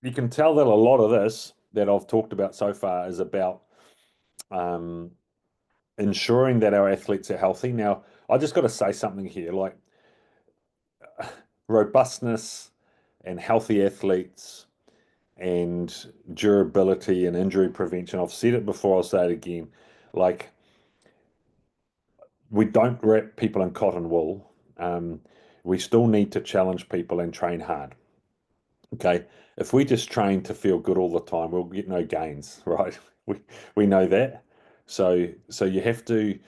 you can tell that a lot of this that I've talked about so far is about ensuring that our athletes are healthy. Now, I just got to say something here, like robustness and healthy athletes and durability and injury prevention. I've said it before, I'll say it again. Like, we don't wrap people in cotton wool. We still need to challenge people and train hard. Okay. If we just train to feel good all the time, we'll get no gains, right? We know that. So you have to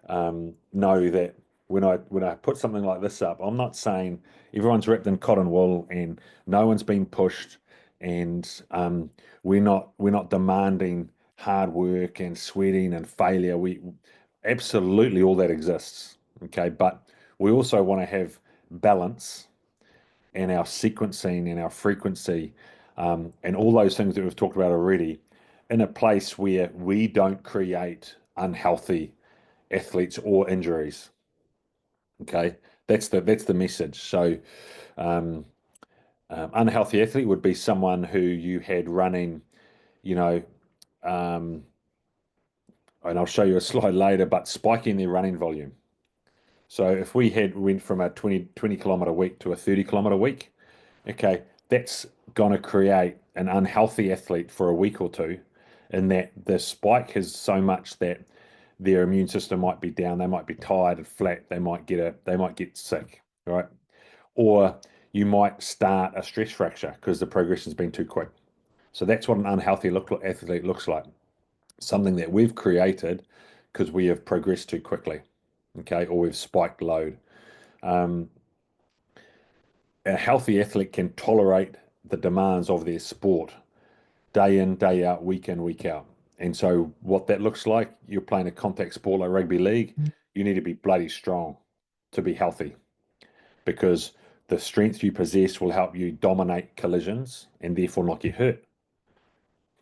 know that when I put something like this up, I'm not saying everyone's wrapped in cotton wool and no one's been pushed, and we're not demanding hard work and sweating and failure. We absolutely, all that exists. Okay, but we also want to have balance and our sequencing and our frequency, and all those things that we've talked about already, in a place where we don't create unhealthy athletes or injuries. Okay, that's the message. So, unhealthy athlete would be someone who you had running, and I'll show you a slide later, but spiking their running volume. So if we went from a 20 kilometer week to a 30 kilometer week, okay, that's going to create an unhealthy athlete for a week or two, in that the spike is so much that their immune system might be down, they might be tired and flat, they might get sick, right? Or you might start a stress fracture because the progression's been too quick. So that's what an unhealthy athlete looks like. Something that we've created because we have progressed too quickly, okay, or we've spiked load. A healthy athlete can tolerate the demands of their sport day in, day out, week in, week out. And so what that looks like, you're playing a contact sport like rugby league, you need to be bloody strong to be healthy, because the strength you possess will help you dominate collisions and therefore not get hurt.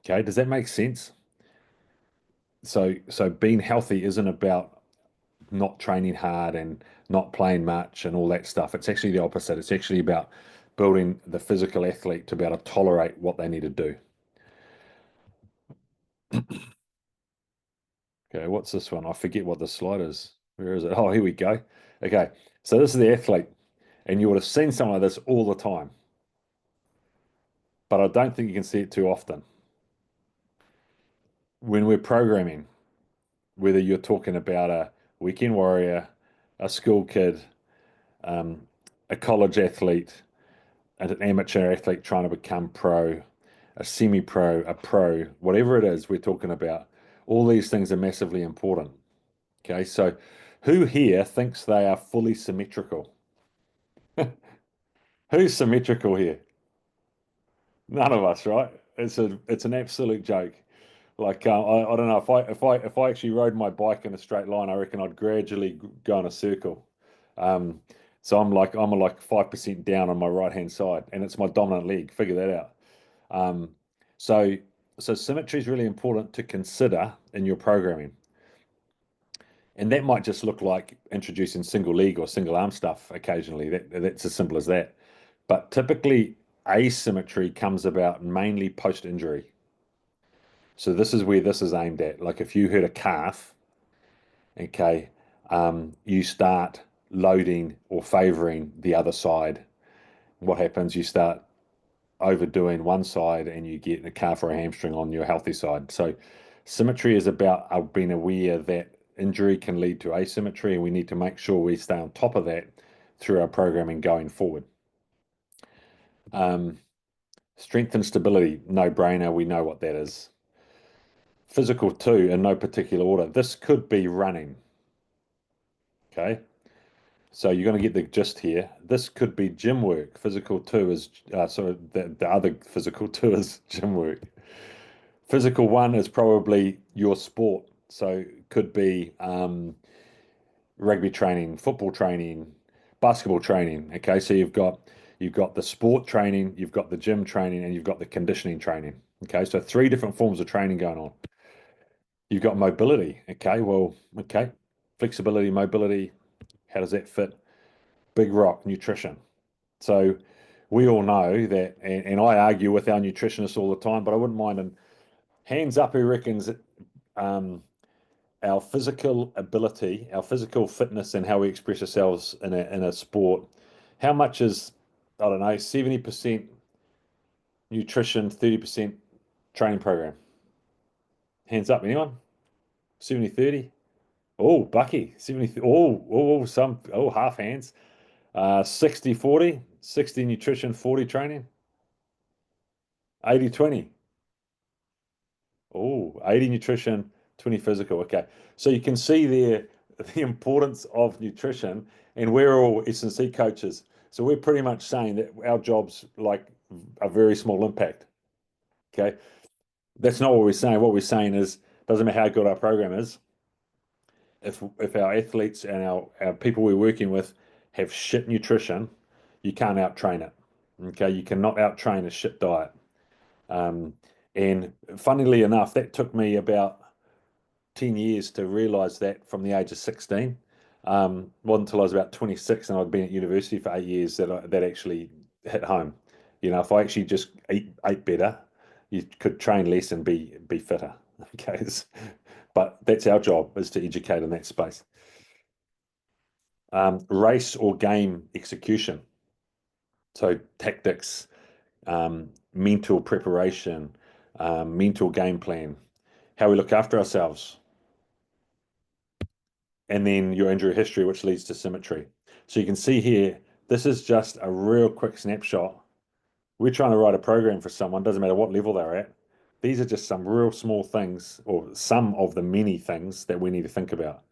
Okay, does that make sense? So being healthy isn't about not training hard and not playing much and all that stuff. It's actually the opposite. It's actually about building the physical athlete to be able to tolerate what they need to do. Okay, what's this one? I forget what the slide is. Where is it? Oh, here we go. Okay, so this is the athlete, and you would have seen something like this all the time, but I don't think you can see it too often. When we're programming, whether you're talking about a weekend warrior, a school kid, a college athlete, an amateur athlete trying to become pro, a semi-pro, a pro, whatever it is we're talking about, all these things are massively important. Okay, so who here thinks they are fully symmetrical? Who's symmetrical here? None of us, right? It's an absolute joke. Like I don't know, if I actually rode my bike in a straight line, I reckon I'd gradually go in a circle. So I'm like 5% down on my right hand side, and it's my dominant leg. Figure that out. So symmetry is really important to consider in your programming, and that might just look like introducing single leg or single arm stuff occasionally. That's as simple as that. But typically, asymmetry comes about mainly post injury. So this is where this is aimed at. Like if you hurt a calf, okay, you start loading or favoring the other side. What happens? You start overdoing one side and you get a calf or a hamstring on your healthy side. So symmetry is about being aware that injury can lead to asymmetry, and we need to make sure we stay on top of that through our programming going forward. Strength and stability, no brainer. We know what that is. Physical too, in no particular order. This could be running. Okay. So you're going to get the gist here. This could be gym work. Physical two is, the other physical two is gym work. Physical one is probably your sport. So it could be rugby training, football training, basketball training. Okay. So you've got the sport training, you've got the gym training, and you've got the conditioning training. Okay. So 3 different forms of training going on. You've got mobility. Okay, well, okay. Flexibility, mobility, how does that fit? Big rock, nutrition. So we all know that, and I argue with our nutritionists all the time, but I wouldn't mind, and hands up who reckons our physical ability, our physical fitness, and how we express ourselves in a sport, how much is, I don't know, 70% nutrition, 30% training program? Hands up, anyone? 70-30? Oh, Bucky, 70, half hands. 60-40, 60 nutrition, 40 training. 80-20. Oh, 80 nutrition, 20 physical. Okay. So you can see there the importance of nutrition, and we're all S&C coaches. So we're pretty much saying that our job's like a very small impact. Okay. That's not what we're saying. What we're saying is, doesn't matter how good our program is, if our athletes and our people we're working with have shit nutrition, you can't out-train it. Okay. You cannot out-train a shit diet. And funnily enough, that took me about 10 years to realize that from the age of 16. Wasn't until I was about 26 and I'd been at university for 8 years that actually hit home. You know, if I actually just ate better, you could train less and be fitter. Okay. But that's our job, is to educate in that space. Race or game execution. So tactics, mental preparation, mental game plan, how we look after ourselves, and then your injury history, which leads to symmetry. So you can see here, this is just a real quick snapshot. We're trying to write a program for someone, doesn't matter what level they're at. These are just some real small things, or some of the many things that we need to think about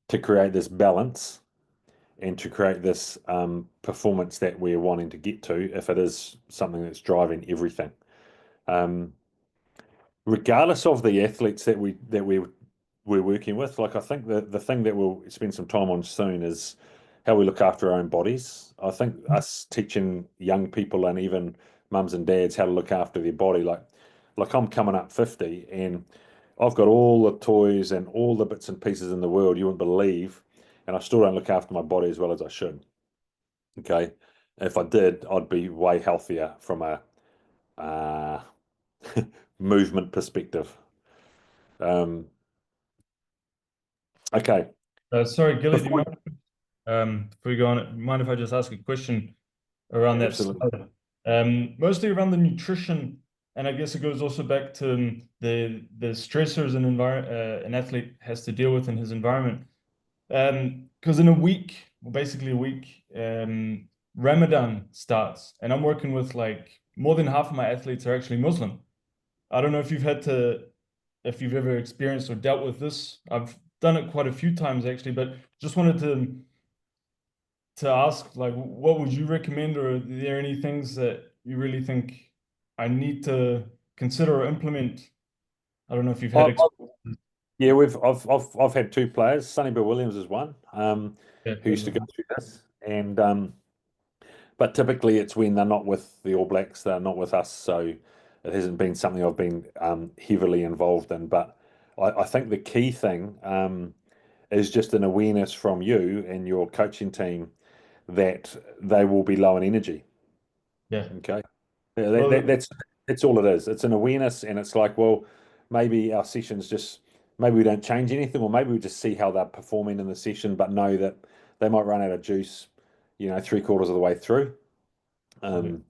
to create this balance and to create this performance that we're wanting to get to, if it is something that's driving everything. Regardless of the athletes that we're working with, like I think the thing that we'll spend some time on soon is how we look after our own bodies. I think us teaching young people and even mums and dads how to look after their body, like I'm coming up 50 and I've got all the toys and all the bits and pieces in the world you wouldn't believe, and I still don't look after my body as well as I should. Okay. If I did, I'd be way healthier from a movement perspective. Okay. Sorry, Gilly, do you mind, before we go on, mind if I just ask a question around that Absolutely. slide? Mostly around the nutrition, and I guess it goes also back to the stressors an athlete has to deal with in his environment. Because in a week, basically a week, Ramadan starts, and I'm working with like more than half of my athletes are actually Muslim. I don't know if you've ever experienced or dealt with this. I've done it quite a few times actually, but just wanted to ask, like, what would you recommend, or are there any things that you really think I need to consider or implement? I don't know if you've had yeah, I've had two players. Sonny Bill Williams is one who used to go through this, and but typically it's when they're not with the All Blacks, they're not with us, so it hasn't been something I've been heavily involved in. But I think the key thing is just an awareness from you and your coaching team that they will be low in energy. Yeah. Okay. That's all it is. It's an awareness, and it's like, well, maybe our sessions maybe we don't change anything, or maybe we just see how they're performing in the session, but know that they might run out of juice, 3/4 of the way through. And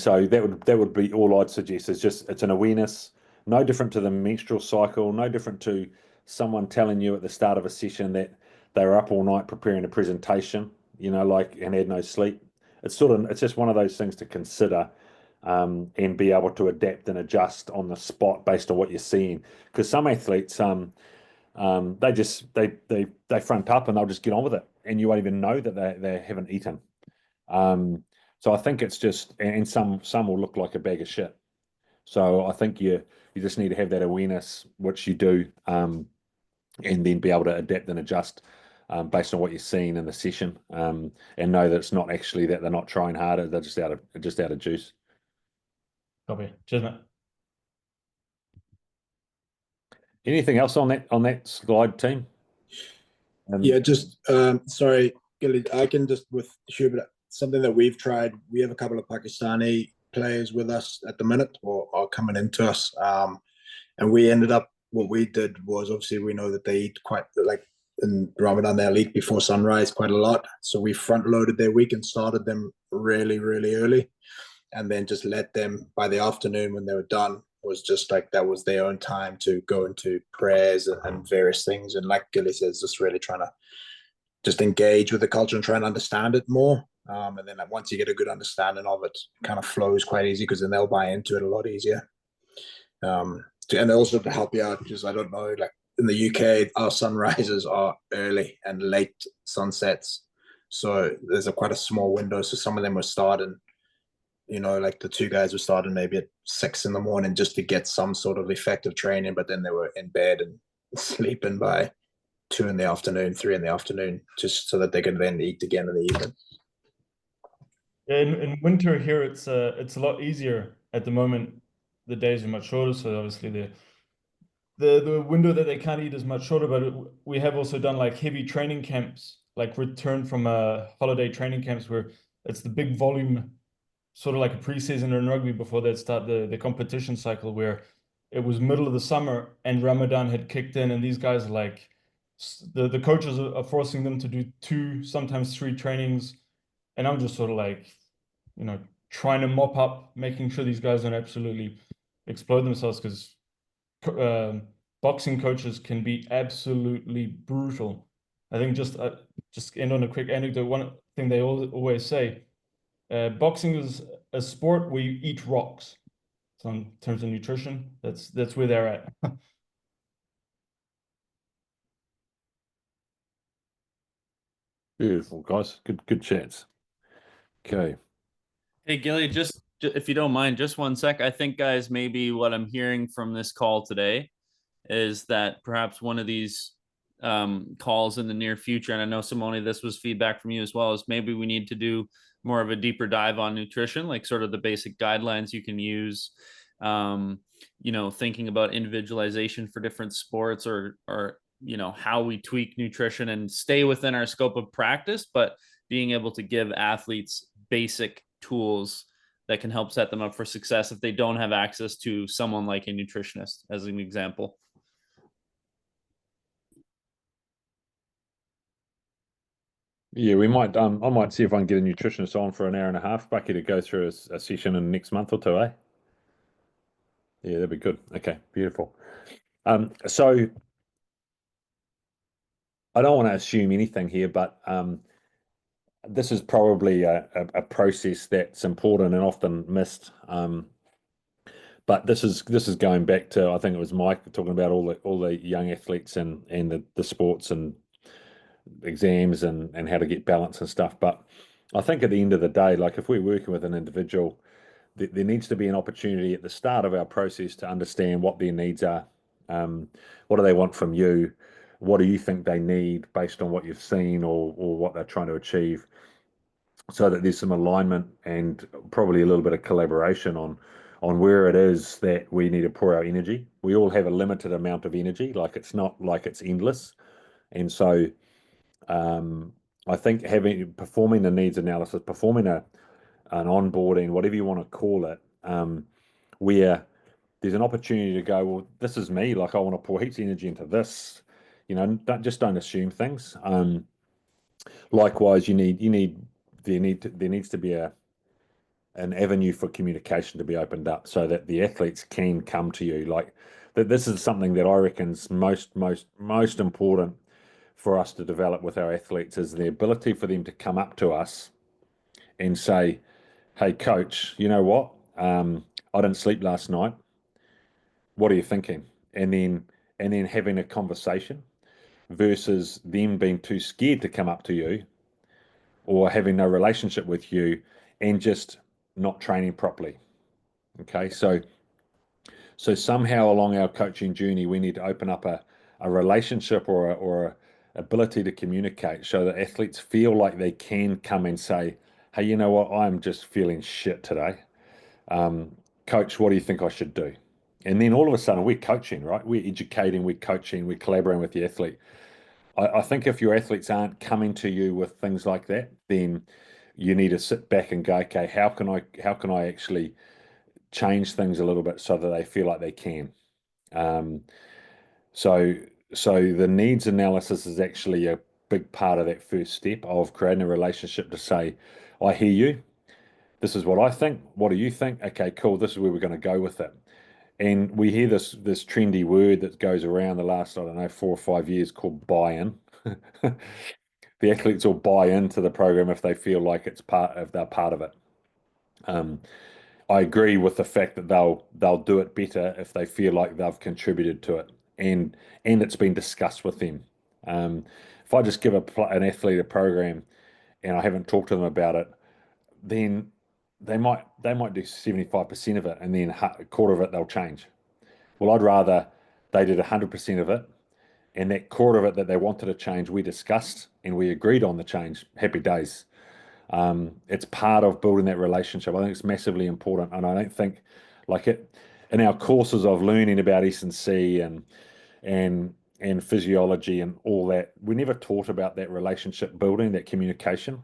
so that would be all I'd suggest. It's an awareness, no different to the menstrual cycle, no different to someone telling you at the start of a session that they were up all night preparing a presentation, and had no sleep. It's just one of those things to consider, and be able to adapt and adjust on the spot based on what you're seeing. Because some athletes, they front up and they'll just get on with it, and you won't even know that they haven't eaten. So I think it's just, and some will look like a bag of shit. So I think you just need to have that awareness, which you do, and then be able to adapt and adjust based on what you're seeing in the session, and know that it's not actually that they're not trying harder; they're just out of juice. Copy. Cheers, mate. Anything else on that slide, team? Yeah, just sorry, Gilly, I can just with Hubert something that we've tried. We have a couple of Pakistani players with us at the minute, or are coming into us, and we ended up. What we did was, obviously we know that they eat quite, like in Ramadan they'll eat before sunrise quite a lot. So we front loaded their week and started them really, really early, and then just let them, by the afternoon when they were done, was just like that was their own time to go into prayers and various things. And like Gilly says, just really trying to just engage with the culture and try and understand it more. And then once you get a good understanding of it, it kind of flows quite easy, because then they'll buy into it a lot easier. And also to help you out, because I don't know, like in the UK, our sunrises are early and late sunsets. So there's quite a small window. So some of them were starting, like the two guys were starting maybe at 6 a.m. just to get some sort of effective training, but then they were in bed and sleeping by 2 p.m, 3 p.m, just so that they can then eat again in the evening. In winter here, it's a lot easier at the moment. The days are much shorter, so obviously the window that they can't eat is much shorter. But we have also done like heavy training camps, like return from holiday training camps, where it's the big volume, sort of like a preseason in rugby before they start the competition cycle, where it was middle of the summer and Ramadan had kicked in, and these guys are like, the coaches are forcing them to do 2, sometimes 3 trainings, and I'm just sort of like, trying to mop up, making sure these guys don't absolutely explode themselves, because boxing coaches can be absolutely brutal. I think just end on a quick anecdote. One thing they always say, boxing is a sport where you eat rocks. So in terms of nutrition, that's where they're at. Beautiful, guys. Good chance. Okay. Hey, Gilly, just if you don't mind, just one sec. I think, guys, maybe what I'm hearing from this call today is that perhaps one of these calls in the near future, and I know, Simone, this was feedback from you as well, is maybe we need to do more of a deeper dive on nutrition, like sort of the basic guidelines you can use, thinking about individualization for different sports, or how we tweak nutrition and stay within our scope of practice, but being able to give athletes basic tools that can help set them up for success if they don't have access to someone like a nutritionist, as an example. Yeah, we might. I might see if I can get a nutritionist on for an hour and a half, Bucky, to go through a session in the next month or two, eh? Yeah, that'd be good. Okay, beautiful. So I don't want to assume anything here, but this is probably a process that's important and often missed. But this is going back to, I think it was Mike talking about all the young athletes and the sports and exams and how to get balance and stuff. But I think at the end of the day, like if we're working with an individual, there needs to be an opportunity at the start of our process to understand what their needs are. What do they want from you? What do you think they need based on what you've seen or what they're trying to achieve, so that there's some alignment and probably a little bit of collaboration on where it is that we need to pour our energy. We all have a limited amount of energy, like it's not like it's endless. And so I think performing the needs analysis, performing an onboarding, whatever you want to call it, where there's an opportunity to go, well, this is me, like I want to pour heaps of energy into this, don't assume things. Likewise, there needs to be an avenue for communication to be opened up, so that the athletes can come to you. Like that, this is something that I reckon is most important for us to develop with our athletes, is the ability for them to come up to us and say, hey, coach, you know what? I didn't sleep last night. What are you thinking? And then having a conversation, versus them being too scared to come up to you or having no relationship with you and just not training properly. Okay, so somehow along our coaching journey, we need to open up a relationship or a ability to communicate, so that athletes feel like they can come and say, hey, you know what, I'm just feeling shit today. Coach, what do you think I should do? And then all of a sudden we're coaching, right? We're educating, we're coaching, we're collaborating with the athlete. I think if your athletes aren't coming to you with things like that, then you need to sit back and go, okay, how can I actually change things a little bit so that they feel like they can. So the needs analysis is actually a big part of that first step of creating a relationship to say, I hear you. This is what I think. What do you think? Okay, cool. This is where we're going to go with it. And we hear this trendy word that goes around the last, I don't know, 4 or 5 years called buy-in. The athletes will buy into the program if they feel like they're part of it. I agree with the fact that they'll do it better if they feel like they've contributed to it and it's been discussed with them. If I just give an athlete a program and I haven't talked to them about it, then they might do 75% of it, and then a quarter of it they'll change. Well, I'd rather they did 100% of it, and that quarter of it that they wanted to change, we discussed and we agreed on the change. Happy days. It's part of building that relationship. I think it's massively important, and I don't think like it in our courses of learning about S&C and physiology and all that, we never taught about that relationship building, that communication.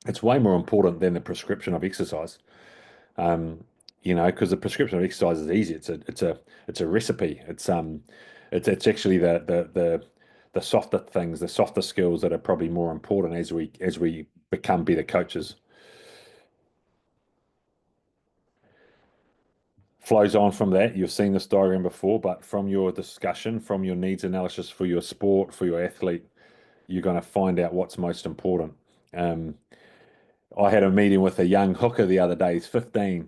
It's way more important than the prescription of exercise. Because the prescription of exercise is easy. It's a recipe. It's actually the softer things, the softer skills that are probably more important as we become better coaches. Flows on from that. You've seen this diagram before, but from your discussion, from your needs analysis for your sport, for your athlete, you're going to find out what's most important. I had a meeting with a young hooker the other day. He's 15.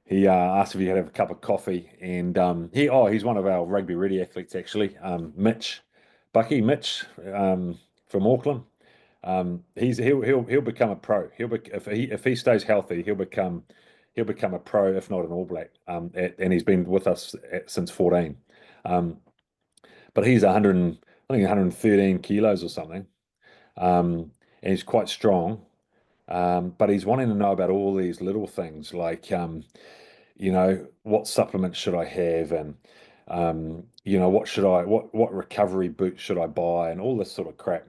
He asked if he had a cup of coffee, and he's one of our rugby ready athletes actually. Mitch from Auckland. He'll become a pro. If he stays healthy, he'll become a pro, if not an All Black. And he's been with us since 14. But he's 113 kilos or something. And he's quite strong. But he's wanting to know about all these little things like, what supplements should I have, and what recovery boots should I buy, and all this sort of crap.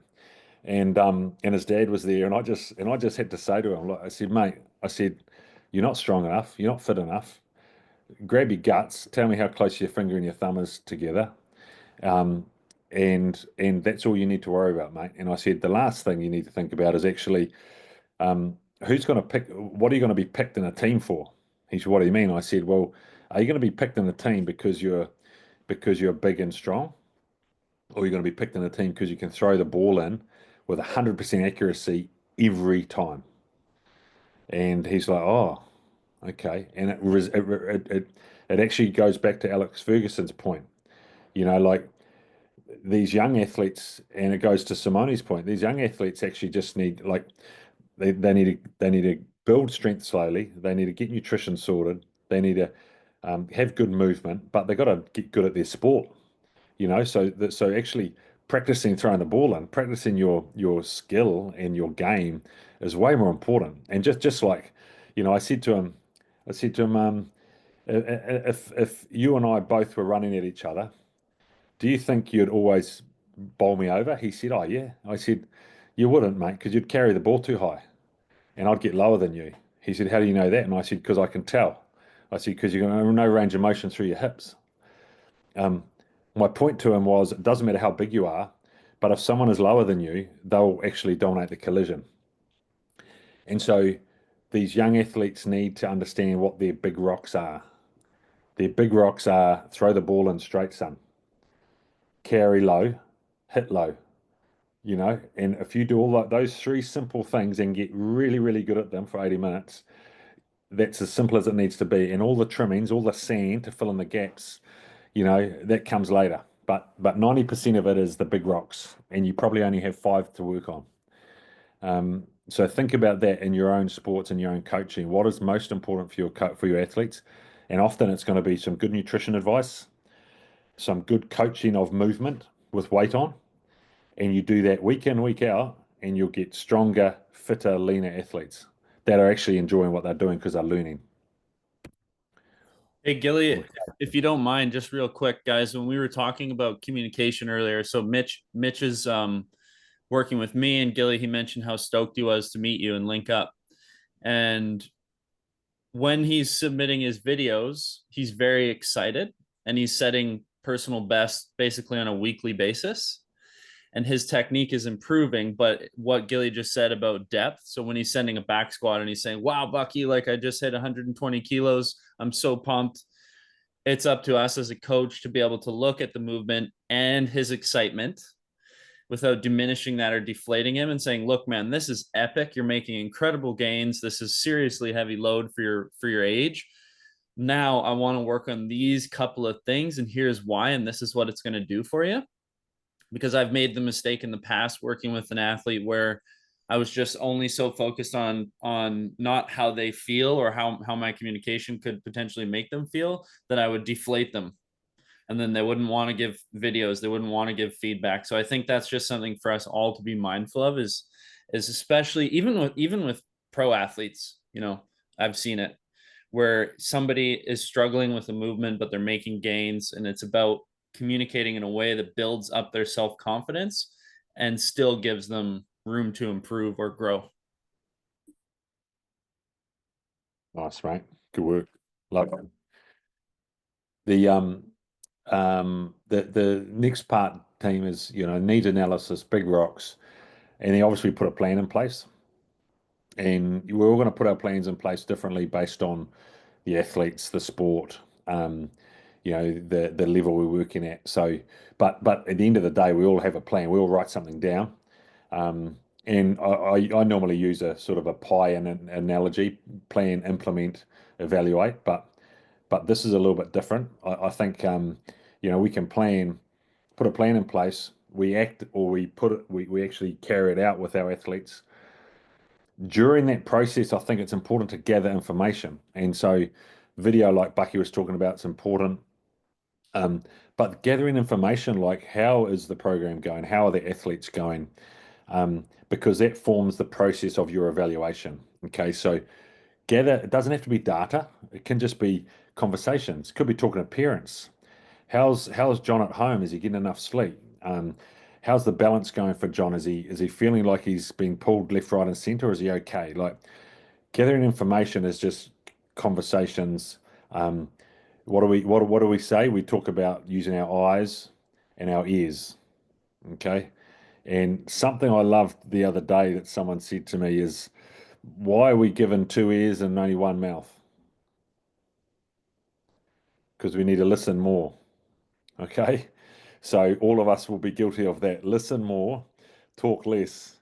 And his dad was there, and I just had to say to him, look, I said, mate, you're not strong enough, you're not fit enough. Grab your guts, tell me how close your finger and your thumb is together. And that's all you need to worry about, mate. And I said, the last thing you need to think about is actually, who's going to pick, what are you going to be picked in a team for? He said, what do you mean? I said, well, are you going to be picked in a team because you're big and strong? Or are you going to be picked in a team because you can throw the ball in with 100% accuracy every time? And he's like, oh, okay. And it actually goes back to Alex Ferguson's point. Like these young athletes, and it goes to Simone's point, these young athletes actually just need, like, they need to build strength slowly. They need to get nutrition sorted. They need to have good movement, but they've got to get good at their sport. So actually practicing throwing the ball in, practicing your skill and your game is way more important. And just like, I said to him, if you and I both were running at each other, do you think you'd always bowl me over? He said, oh yeah. I said, you wouldn't, mate, because you'd carry the ball too high and I'd get lower than you. He said, how do you know that? And I said, because I can tell. I said, because you've got no range of motion through your hips. My point to him was, it doesn't matter how big you are, but if someone is lower than you, they'll actually dominate the collision. And so these young athletes need to understand what their big rocks are. Their big rocks are throw the ball in straight, son. Carry low, hit low. And if you do all those 3 simple things and get really, really good at them for 80 minutes, that's as simple as it needs to be. And all the trimmings, all the sand to fill in the gaps, that comes later. But 90% of it is the big rocks, and you probably only have 5 to work on. So think about that in your own sports and your own coaching. What is most important for your athletes? And often it's going to be some good nutrition advice, some good coaching of movement with weight on, and you do that week in, week out, and you'll get stronger, fitter, leaner athletes that are actually enjoying what they're doing because they're learning. Hey, Gilly, if you don't mind, just real quick, guys, when we were talking about communication earlier, so Mitch is working with me and Gilly, he mentioned how stoked he was to meet you and link up. And when he's submitting his videos, he's very excited and he's setting personal best basically on a weekly basis. And his technique is improving. But what Gilly just said about depth, so when he's sending a back squat and he's saying, wow, Bucky, like I just hit 120 kilos, I'm so pumped. It's up to us as a coach to be able to look at the movement and his excitement without diminishing that or deflating him and saying, look, man, this is epic. You're making incredible gains. This is seriously heavy load for your age. Now I want to work on these couple of things, and here's why, and this is what it's going to do for you. Because I've made the mistake in the past working with an athlete where I was just only so focused on not how they feel or how my communication could potentially make them feel, that I would deflate them. And then they wouldn't want to give videos, they wouldn't want to give feedback. So I think that's just something for us all to be mindful of, is especially even with pro athletes, you know, I've seen it where somebody is struggling with a movement, but they're making gains, and it's about communicating in a way that builds up their self-confidence and still gives them room to improve or grow. Nice, mate. Good work. Love it. The next part, team, is, you know, need analysis, big rocks, and they obviously put a plan in place. And we're all going to put our plans in place differently based on the athletes, the sport, you know, the level we're working at. So, but at the end of the day, we all have a plan. We all write something down. And I normally use a sort of a pie and analogy: plan, implement, evaluate. But this is a little bit different. I think you know, we can put a plan in place. We act, or we actually carry it out with our athletes. During that process, I think it's important to gather information, and so video, like Bucky was talking about, it's important. But gathering information like, how is the program going? How are the athletes going? Because that forms the process of your evaluation. Okay, so it doesn't have to be data. It can just be conversations. It could be talking to parents. How's John at home? Is he getting enough sleep? How's the balance going for John? Is he feeling like he's being pulled left, right, and center? Or is he okay? Like, gathering information is just conversations. What do we say? We talk about using our eyes and our ears. Okay. And something I loved the other day that someone said to me is, why are we given 2 ears and only 1 mouth? Because we need to listen more. Okay. So all of us will be guilty of that. Listen more, talk less.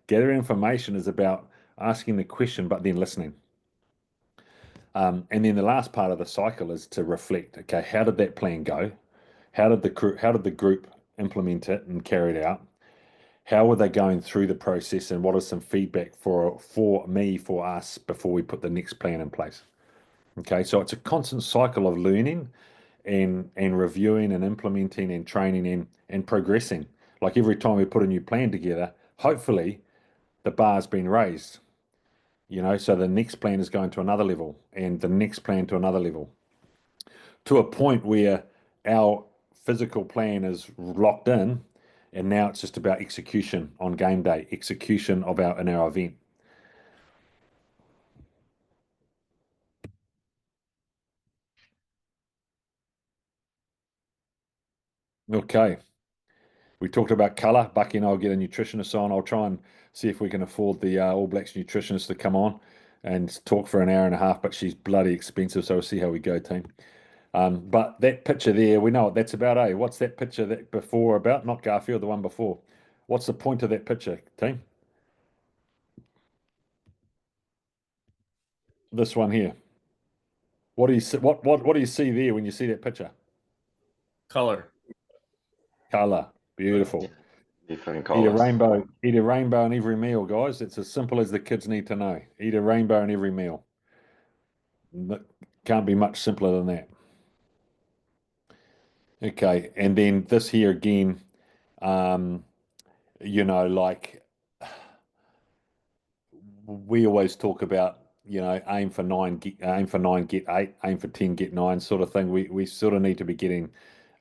Gathering information is about asking the question, but then listening. And then the last part of the cycle is to reflect. Okay, how did that plan go? How did the group implement it and carry it out? How were they going through the process, and what is some feedback for us before we put the next plan in place? Okay, so it's a constant cycle of learning and reviewing and implementing and training and progressing. Like every time we put a new plan together, hopefully the bar's been raised. You know, so the next plan is going to another level, and the next plan to another level, to a point where our physical plan is locked in, and now it's just about execution on game day, execution in our event. Okay. We talked about colour. Bucky and I'll get a nutritionist on. I'll try and see if we can afford the All Blacks nutritionist to come on and talk for an hour and a half, but she's bloody expensive, so we'll see how we go, team. But that picture there, we know what that's about, eh? What's that picture that before about? Not Garfield, the one before. What's the point of that picture, team? This one here. What do you see? What do you see there when you see that picture? Color. Color. Beautiful. Different Eat a colors. rainbow in every meal, guys. It's as simple as the kids need to know. Eat a rainbow in every meal. Can't be much simpler than that. Okay, and then this here again, you know, like we always talk about, you know, aim for 9, get 8, aim for 10, get 9 sort of thing. We sort of need to be getting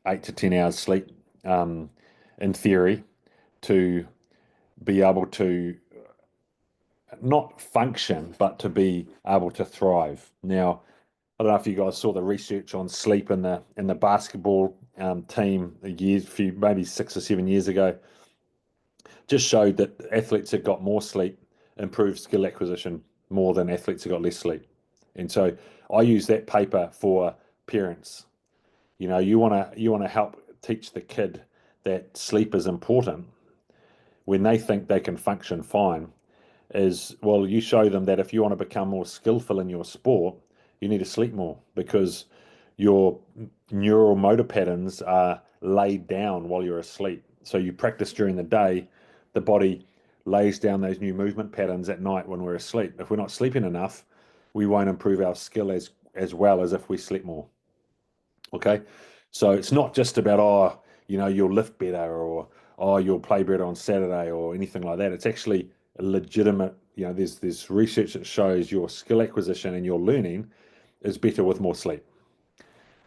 8 to 10 hours sleep, in theory, to be able to not function, but to be able to thrive. Now, I don't know if you guys saw the research on sleep in the basketball team maybe 6 or 7 years ago. Just showed that athletes that got more sleep improved skill acquisition more than athletes that got less sleep. And so I use that paper for parents. You know, you want to help teach the kid that sleep is important when they think they can function fine. Is, well, you show them that if you want to become more skillful in your sport, you need to sleep more, because your neural motor patterns are laid down while you're asleep. So you practice during the day, the body lays down those new movement patterns at night when we're asleep. If we're not sleeping enough, we won't improve our skill as well as if we sleep more. Okay, so it's not just about, you'll lift better, or you'll play better on Saturday, or anything like that. It's actually a legitimate, there's research that shows your skill acquisition and your learning is better with more sleep.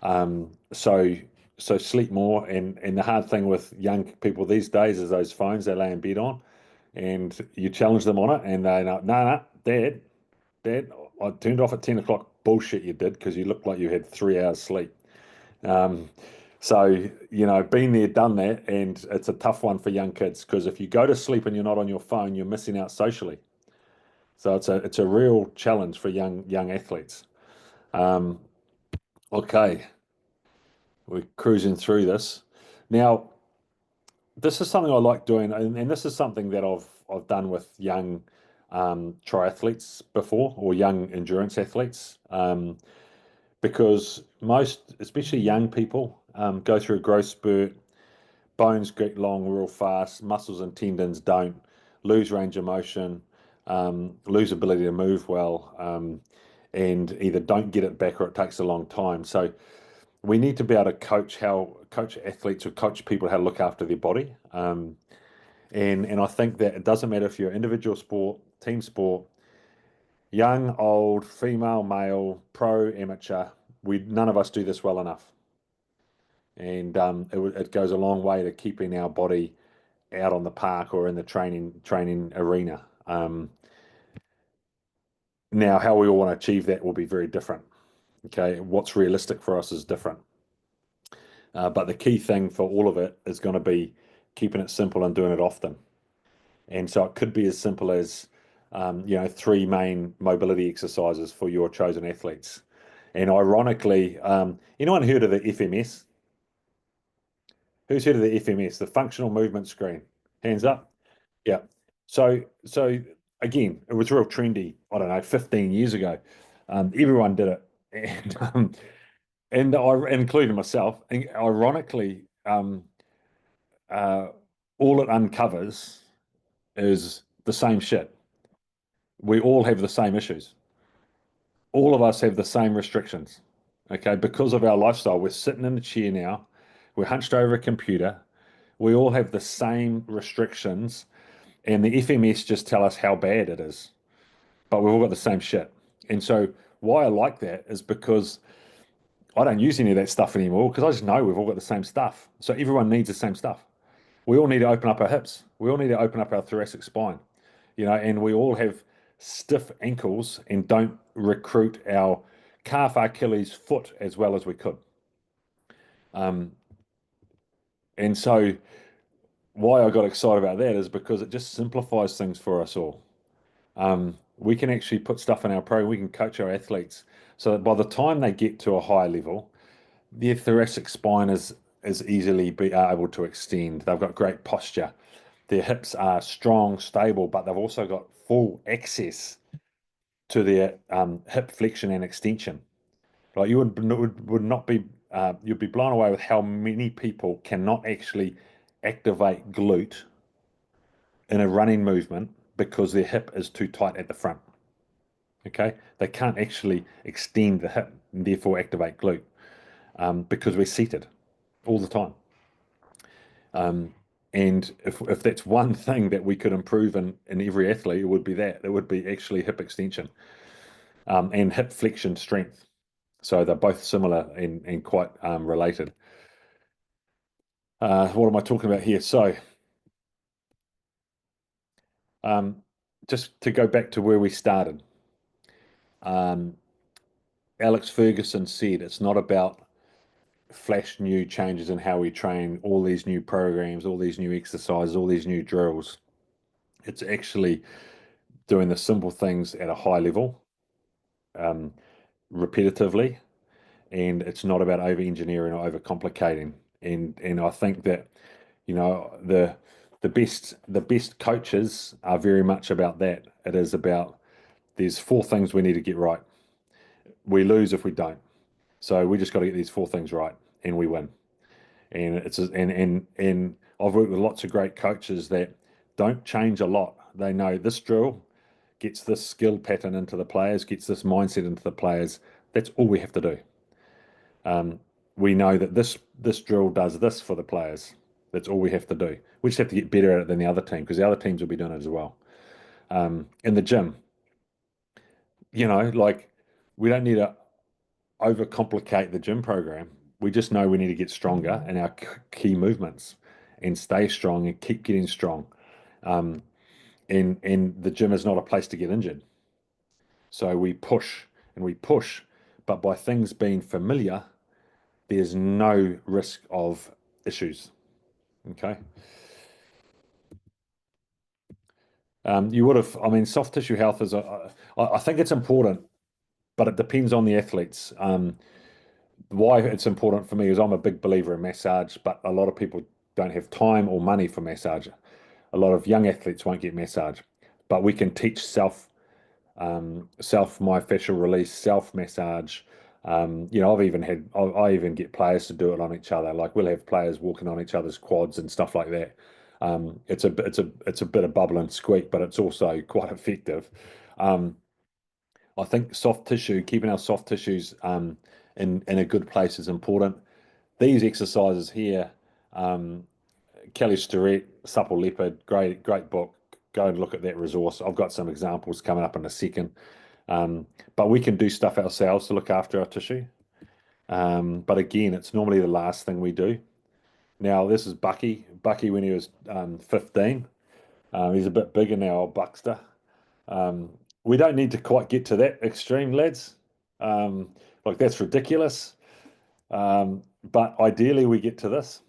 So sleep more, and the hard thing with young people these days is those phones they lay in bed on, and you challenge them on it, and they know, no, Dad, I turned off at 10 o'clock. Bullshit, you did, because you looked like you had 3 hours sleep. So, been there, done that, and it's a tough one for young kids, because if you go to sleep and you're not on your phone, you're missing out socially. So it's a real challenge for young athletes. Okay, we're cruising through this. Now, this is something I like doing, and this is something that I've done with young triathletes before, or young endurance athletes, because most, especially young people, go through a growth spurt. Bones get long real fast, muscles and tendons don't, lose range of motion, lose ability to move well, and either don't get it back or it takes a long time. So we need to be able to coach athletes or coach people how to look after their body. And I think that it doesn't matter if you're individual sport, team sport, young, old, female, male, pro, amateur, none of us do this well enough. And it goes a long way to keeping our body out on the park or in the training arena. Now, how we all want to achieve that will be very different. Okay, what's realistic for us is different. But the key thing for all of it is going to be keeping it simple and doing it often. And so it could be as simple as 3 main mobility exercises for your chosen athletes. And ironically, anyone heard of the FMS? Who's heard of the FMS, the functional movement screen? Hands up. Yeah. So again, it was real trendy, I don't know, 15 years ago. Everyone did it. And I, including myself, and ironically, all it uncovers is the same shit. We all have the same issues. All of us have the same restrictions. Okay, because of our lifestyle, we're sitting in a chair now, we're hunched over a computer, we all have the same restrictions, and the FMS just tell us how bad it is. But we've all got the same shit. And so why I like that is because I don't use any of that stuff anymore, because I just know we've all got the same stuff. So everyone needs the same stuff. We all need to open up our hips. We all need to open up our thoracic spine, and we all have stiff ankles and don't recruit our calf, Achilles, foot as well as we could. And so why I got excited about that is because it just simplifies things for us all. We can actually put stuff in our program. We can coach our athletes so that by the time they get to a high level, their thoracic spine is easily be able to extend. They've got great posture. Their hips are strong, stable, but they've also got full access to their hip flexion and extension. Like you would not be, you'd be blown away with how many people cannot actually activate glute in a running movement because their hip is too tight at the front. Okay, they can't actually extend the hip and therefore activate glute because we're seated all the time. And if that's one thing that we could improve in every athlete, it would be that. It would be actually hip extension and hip flexion strength. So they're both similar and quite related. What am I talking about here? So Just to go back to where we started, Alex Ferguson said it's not about flash new changes in how we train, all these new programs, all these new exercises, all these new drills. It's actually doing the simple things at a high level, repetitively, and it's not about over engineering or over complicating. And I think that, you know, the best coaches are very much about that. It is about, there's 4 things we need to get right. We lose if we don't. So we just got to get these 4 things right, and we win. And and I've worked with lots of great coaches that don't change a lot. They know this drill gets this skill pattern into the players, gets this mindset into the players. That's all we have to do. We know that this drill does this for the players. That's all we have to do. We just have to get better at it than the other team, because the other teams will be doing it as well. In the gym, you know, like, we don't need to overcomplicate the gym program. We just know we need to get stronger in our key movements and stay strong and keep getting strong. And the gym is not a place to get injured. So we push and we push, but by things being familiar, there's no risk of issues. Okay. You would have, I mean, soft tissue health is, I think it's important, but it depends on the athletes. Why it's important for me is I'm a big believer in massage, but a lot of people don't have time or money for massage. A lot of young athletes won't get massage, but we can teach self myofascial release, self massage. You know, I even get players to do it on each other. Like, we'll have players walking on each other's quads and stuff like that. It's a bit of bubble and squeak, but it's also quite effective. I think soft tissue, keeping our soft tissues in a good place is important. These exercises here, Kelly Starrett, Supple Leopard, great book. Go and look at that resource. I've got some examples coming up in a second. But we can do stuff ourselves to look after our tissue. But again, it's normally the last thing we do. Now, this is Bucky. Bucky, when he was 15, he's a bit bigger now, old Buckster. We don't need to quite get to that extreme, lads. Like, that's ridiculous. But ideally, we get to this,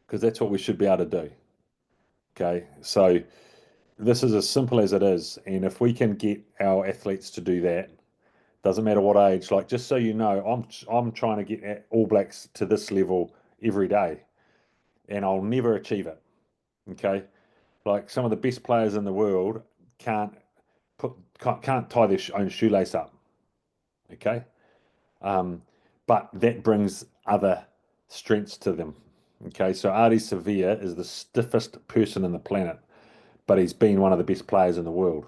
because that's what we should be able to do. Okay, so this is as simple as it is, and if we can get our athletes to do that, doesn't matter what age. Like, just so you know, I'm trying to get All Blacks to this level every day, and I'll never achieve it. Okay, like, some of the best players in the world can't tie their own shoelace up. Okay, but that brings other strengths to them. Okay, so Ardie Savea is the stiffest person on the planet, but he's been one of the best players in the world.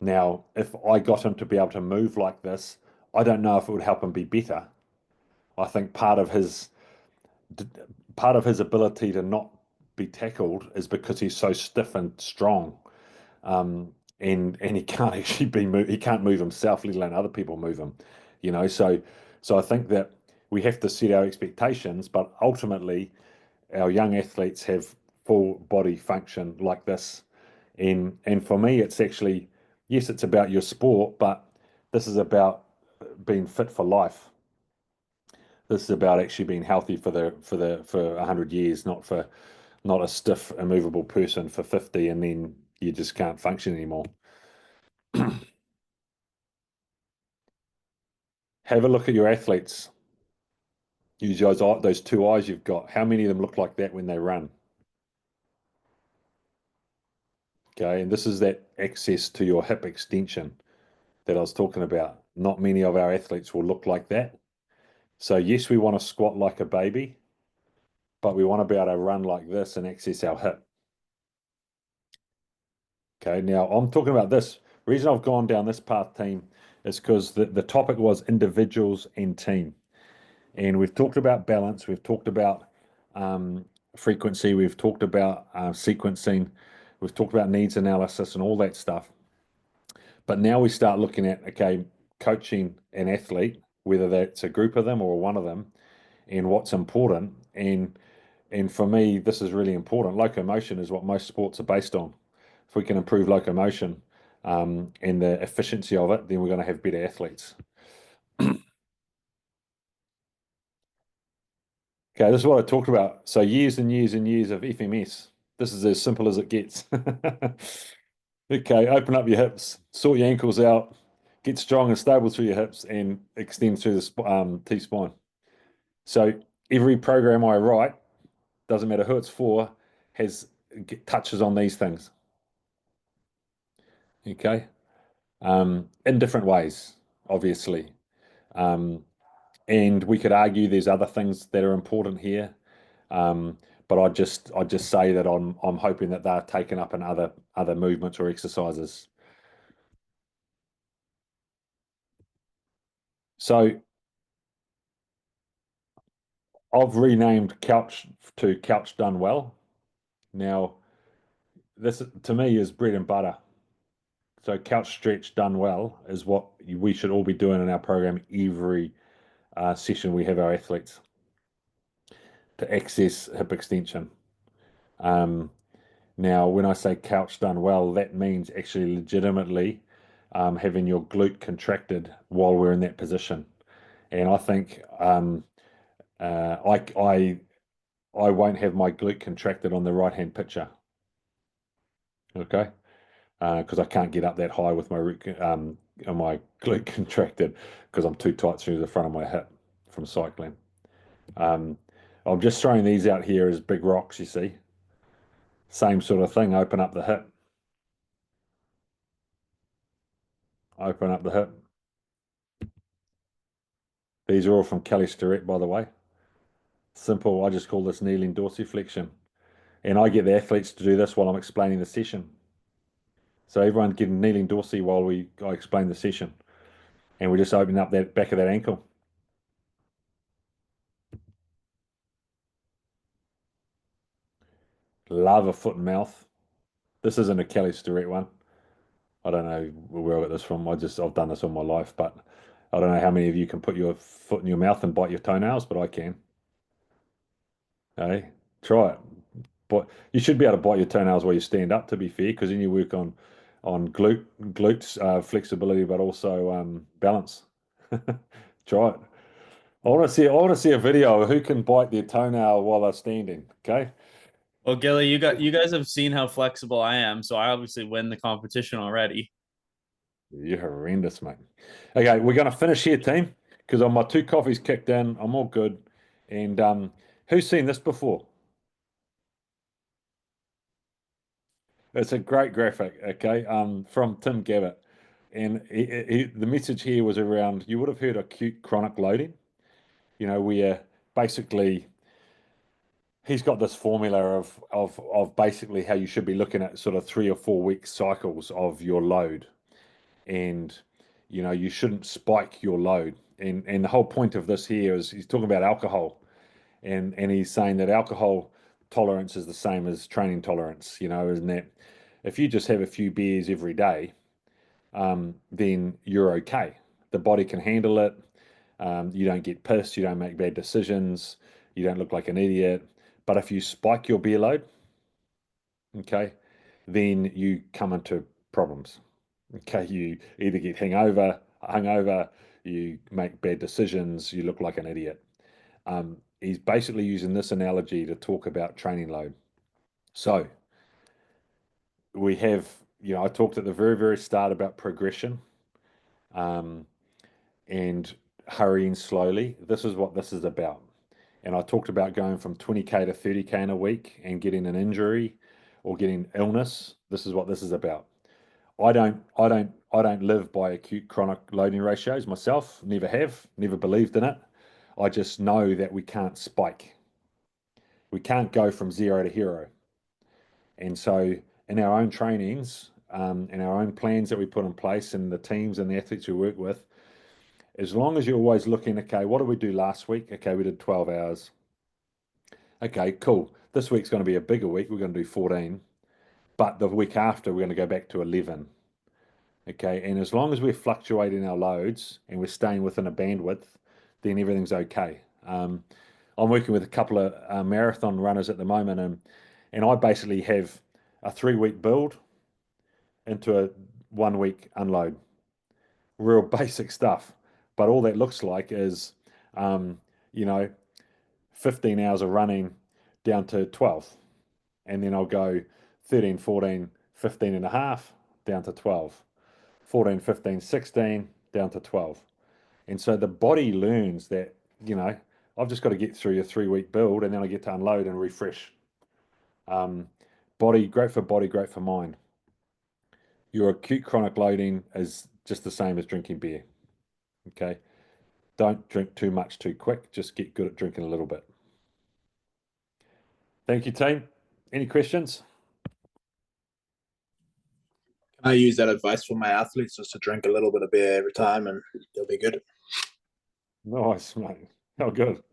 Now, if I got him to be able to move like this, I don't know if it would help him be better. I think part of his ability to not be tackled is because he's so stiff and strong, and he can't actually he can't move himself, let alone other people move him. You know, so I think that we have to set our expectations, but ultimately, our young athletes have full body function like this. And for me, it's actually, yes, it's about your sport, but this is about being fit for life. This is about actually being healthy for 100 years, not a stiff, immovable person for 50, and then you just can't function anymore. Have a look at your athletes. Use those 2 eyes you've got. How many of them look like that when they run? Okay, and this is that access to your hip extension that I was talking about. Not many of our athletes will look like that. So yes, we want to squat like a baby, but we want to be able to run like this and access our hip. Okay, now I'm talking about this. The reason I've gone down this path, team, is because the topic was individuals and team. And we've talked about balance, we've talked about frequency, we've talked about sequencing, we've talked about needs analysis and all that stuff. But now we start looking at, okay, coaching an athlete, whether that's a group of them or one of them, and what's important. And for me, this is really important. Locomotion is what most sports are based on. if we can improve locomotion and the efficiency of it, then we're going to have better athletes. Okay, this is what I talked about. So years and years and years of FMS. This is as simple as it gets. Okay, open up your hips, sort your ankles out, get strong and stable through your hips, and extend through the T-spine. So every program I write, doesn't matter who it's for, touches on these things. Okay, in different ways, obviously. And we could argue there's other things that are important here, but I just say that I'm hoping that they're taken up in other movements or exercises. So I've renamed Couch to Couch Done Well. Now, this to me is bread and butter. So couch stretch done well is what we should all be doing in our program every session we have our athletes to access hip extension. Now, when I say couch done well, that means actually legitimately having your glute contracted while we're in that position. And I think I won't have my glute contracted on the right-hand picture. Okay, because I can't get up that high with my glute contracted because I'm too tight through the front of my hip from cycling. I'm just throwing these out here as big rocks, you see. Same sort of thing, open up the hip. Open up the hip. These are all from Kelly Starrett, by the way. Simple, I just call this kneeling dorsiflexion. And I get the athletes to do this while I'm explaining the session. So everyone's getting kneeling dorsi while I explain the session. And we're just opening up that back of that ankle. Love a foot and mouth. This isn't a Kelly Starrett one. I don't know where I got this from. I've done this all my life, but I don't know how many of you can put your foot in your mouth and bite your toenails, but I can. Hey, try it. But you should be able to bite your toenails while you stand up, to be fair, because then you work on glutes flexibility, but also balance. Try it. I want to see a video of who can bite their toenail while they're standing. Okay. Well, Gilly, you guys have seen how flexible I am, so I obviously win the competition already. You're horrendous, mate. Okay, we're going to finish here, team, because my 2 coffees kicked in. I'm all good. And who's seen this before? It's a great graphic, okay, from Tim Gabbett. And the message here was around, you would have heard acute chronic loading, where basically he's got this formula of basically how you should be looking at sort of 3 or 4 week cycles of your load. And, you shouldn't spike your load. And the whole point of this here is he's talking about alcohol. And he's saying that alcohol tolerance is the same as training tolerance, isn't that if you just have a few beers every day, then you're okay. The body can handle it. You don't get pissed. You don't make bad decisions. You don't look like an idiot. But if you spike your beer load, okay, then you come into problems. Okay, you either get hungover, you make bad decisions, you look like an idiot. He's basically using this analogy to talk about training load. So we have, I talked at the very, very start about progression and hurrying slowly. This is what this is about. And I talked about going from 20K to 30K in a week and getting an injury or getting illness. This is what this is about. I don't live by acute chronic loading ratios myself, never have, never believed in it. I just know that we can't spike. We can't go from 0 to hero. And so in our own trainings, in our own plans that we put in place and the teams and the athletes we work with, as long as you're always looking, okay, what did we do last week? Okay, we did 12 hours. Okay, cool. This week's going to be a bigger week. We're going to do 14. But the week after, we're going to go back to 11. Okay, and as long as we're fluctuating our loads and we're staying within a bandwidth, then everything's okay. I'm working with a couple of marathon runners at the moment, and I basically have a 3-week build, into a 1 week unload. Real basic stuff. But all that looks like is, 15 hours of running down to 12. And then I'll go 13, 14, 15 and a half down to 12. 14, 15, 16 down to 12. And so the body learns that, I've just got to get through a 3-week build and then I get to unload and refresh. Body, great for body, great for mind. Your acute chronic loading is just the same as drinking beer. Okay. Don't drink too much too quick. Just get good at drinking a little bit. Thank you, team. Any questions? I use that advice for my athletes, just to drink a little bit of beer every time and they'll be good. Nice, mate. How good.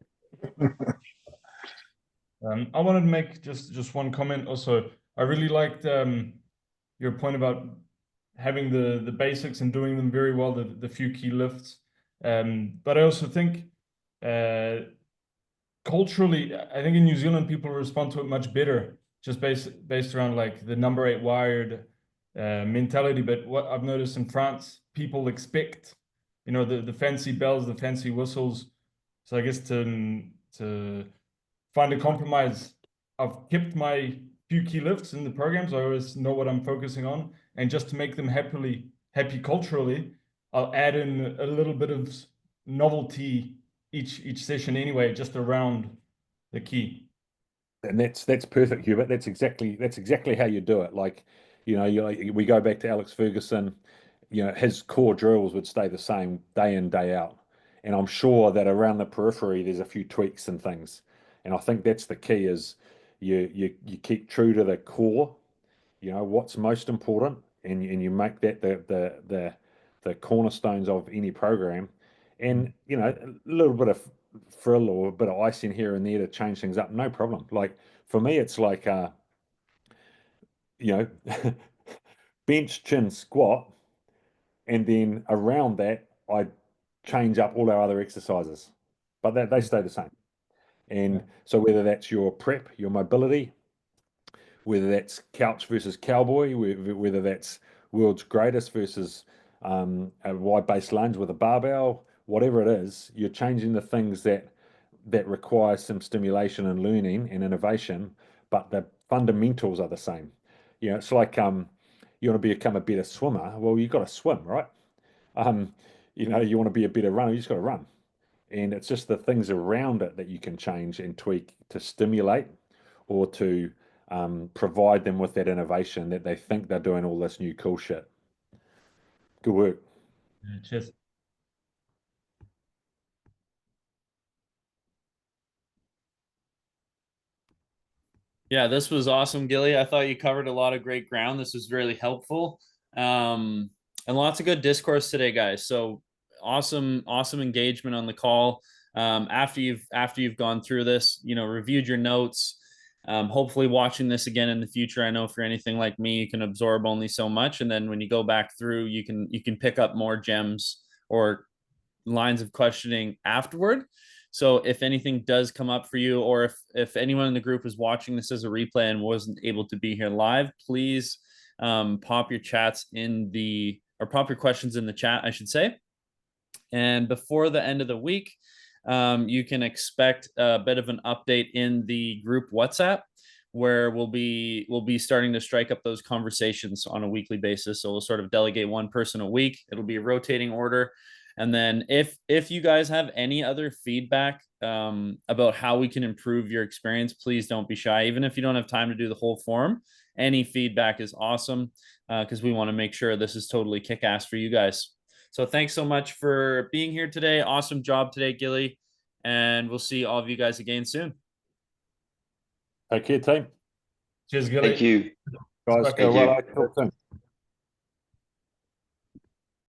I wanted to make just one comment also. I really liked your point about having the basics and doing them very well, the few key lifts. But I also think culturally, I think in New Zealand people respond to it much better, just based around like the number 8 wired mentality. But what I've noticed in France, people expect, the fancy bells, the fancy whistles. So I guess to find a compromise, I've kept my few key lifts in the programs. I always know what I'm focusing on, and just to make them happy culturally, I'll add in a little bit of novelty each session anyway, just around the key. And that's perfect, Hubert. That's exactly how you do it. Like, we go back to Alex Ferguson. His core drills would stay the same day in, day out. And I'm sure that around the periphery, there's a few tweaks and things. And I think that's the key is you keep true to the core, what's most important, and you make that the cornerstones of any program. And, a little bit of frill or a bit of icing here and there to change things up, no problem. Like for me, it's like, bench, chin, squat. And then around that, I change up all our other exercises, but they stay the same. And so whether that's your prep, your mobility, whether that's couch versus cowboy, whether that's world's greatest versus a wide base lunge with a barbell, whatever it is, you're changing the things that require some stimulation and learning and innovation, but the fundamentals are the same. It's like you want to become a better swimmer. Well, you've got to swim, right? You want to be a better runner, you just got to run. And it's just the things around it that you can change and tweak to stimulate or to provide them with that innovation that they think they're doing all this new cool shit. Good work. Cheers. Yeah, this was awesome, Gilly. I thought you covered a lot of great ground. This was really helpful. And lots of good discourse today, guys. So awesome engagement on the call. After you've gone through this, reviewed your notes, hopefully watching this again in the future. I know for anything like me, you can absorb only so much. And then when you go back through, you can pick up more gems or lines of questioning afterward. So if anything does come up for you, or if anyone in the group is watching this as a replay and wasn't able to be here live, please pop your pop your questions in the chat, I should say. And before the end of the week, you can expect a bit of an update in the group WhatsApp, where we'll be starting to strike up those conversations on a weekly basis. So we'll sort of delegate one person a week. It'll be a rotating order. And then if you guys have any other feedback about how we can improve your experience, please don't be shy. Even if you don't have time to do the whole forum, any feedback is awesome, because we want to make sure this is totally kick-ass for you guys. So thanks so much for being here today. Awesome job today, Gilly. And we'll see all of you guys again soon. Take care, team. Cheers, Gilly. Thank you. Guys, Thank go you. well.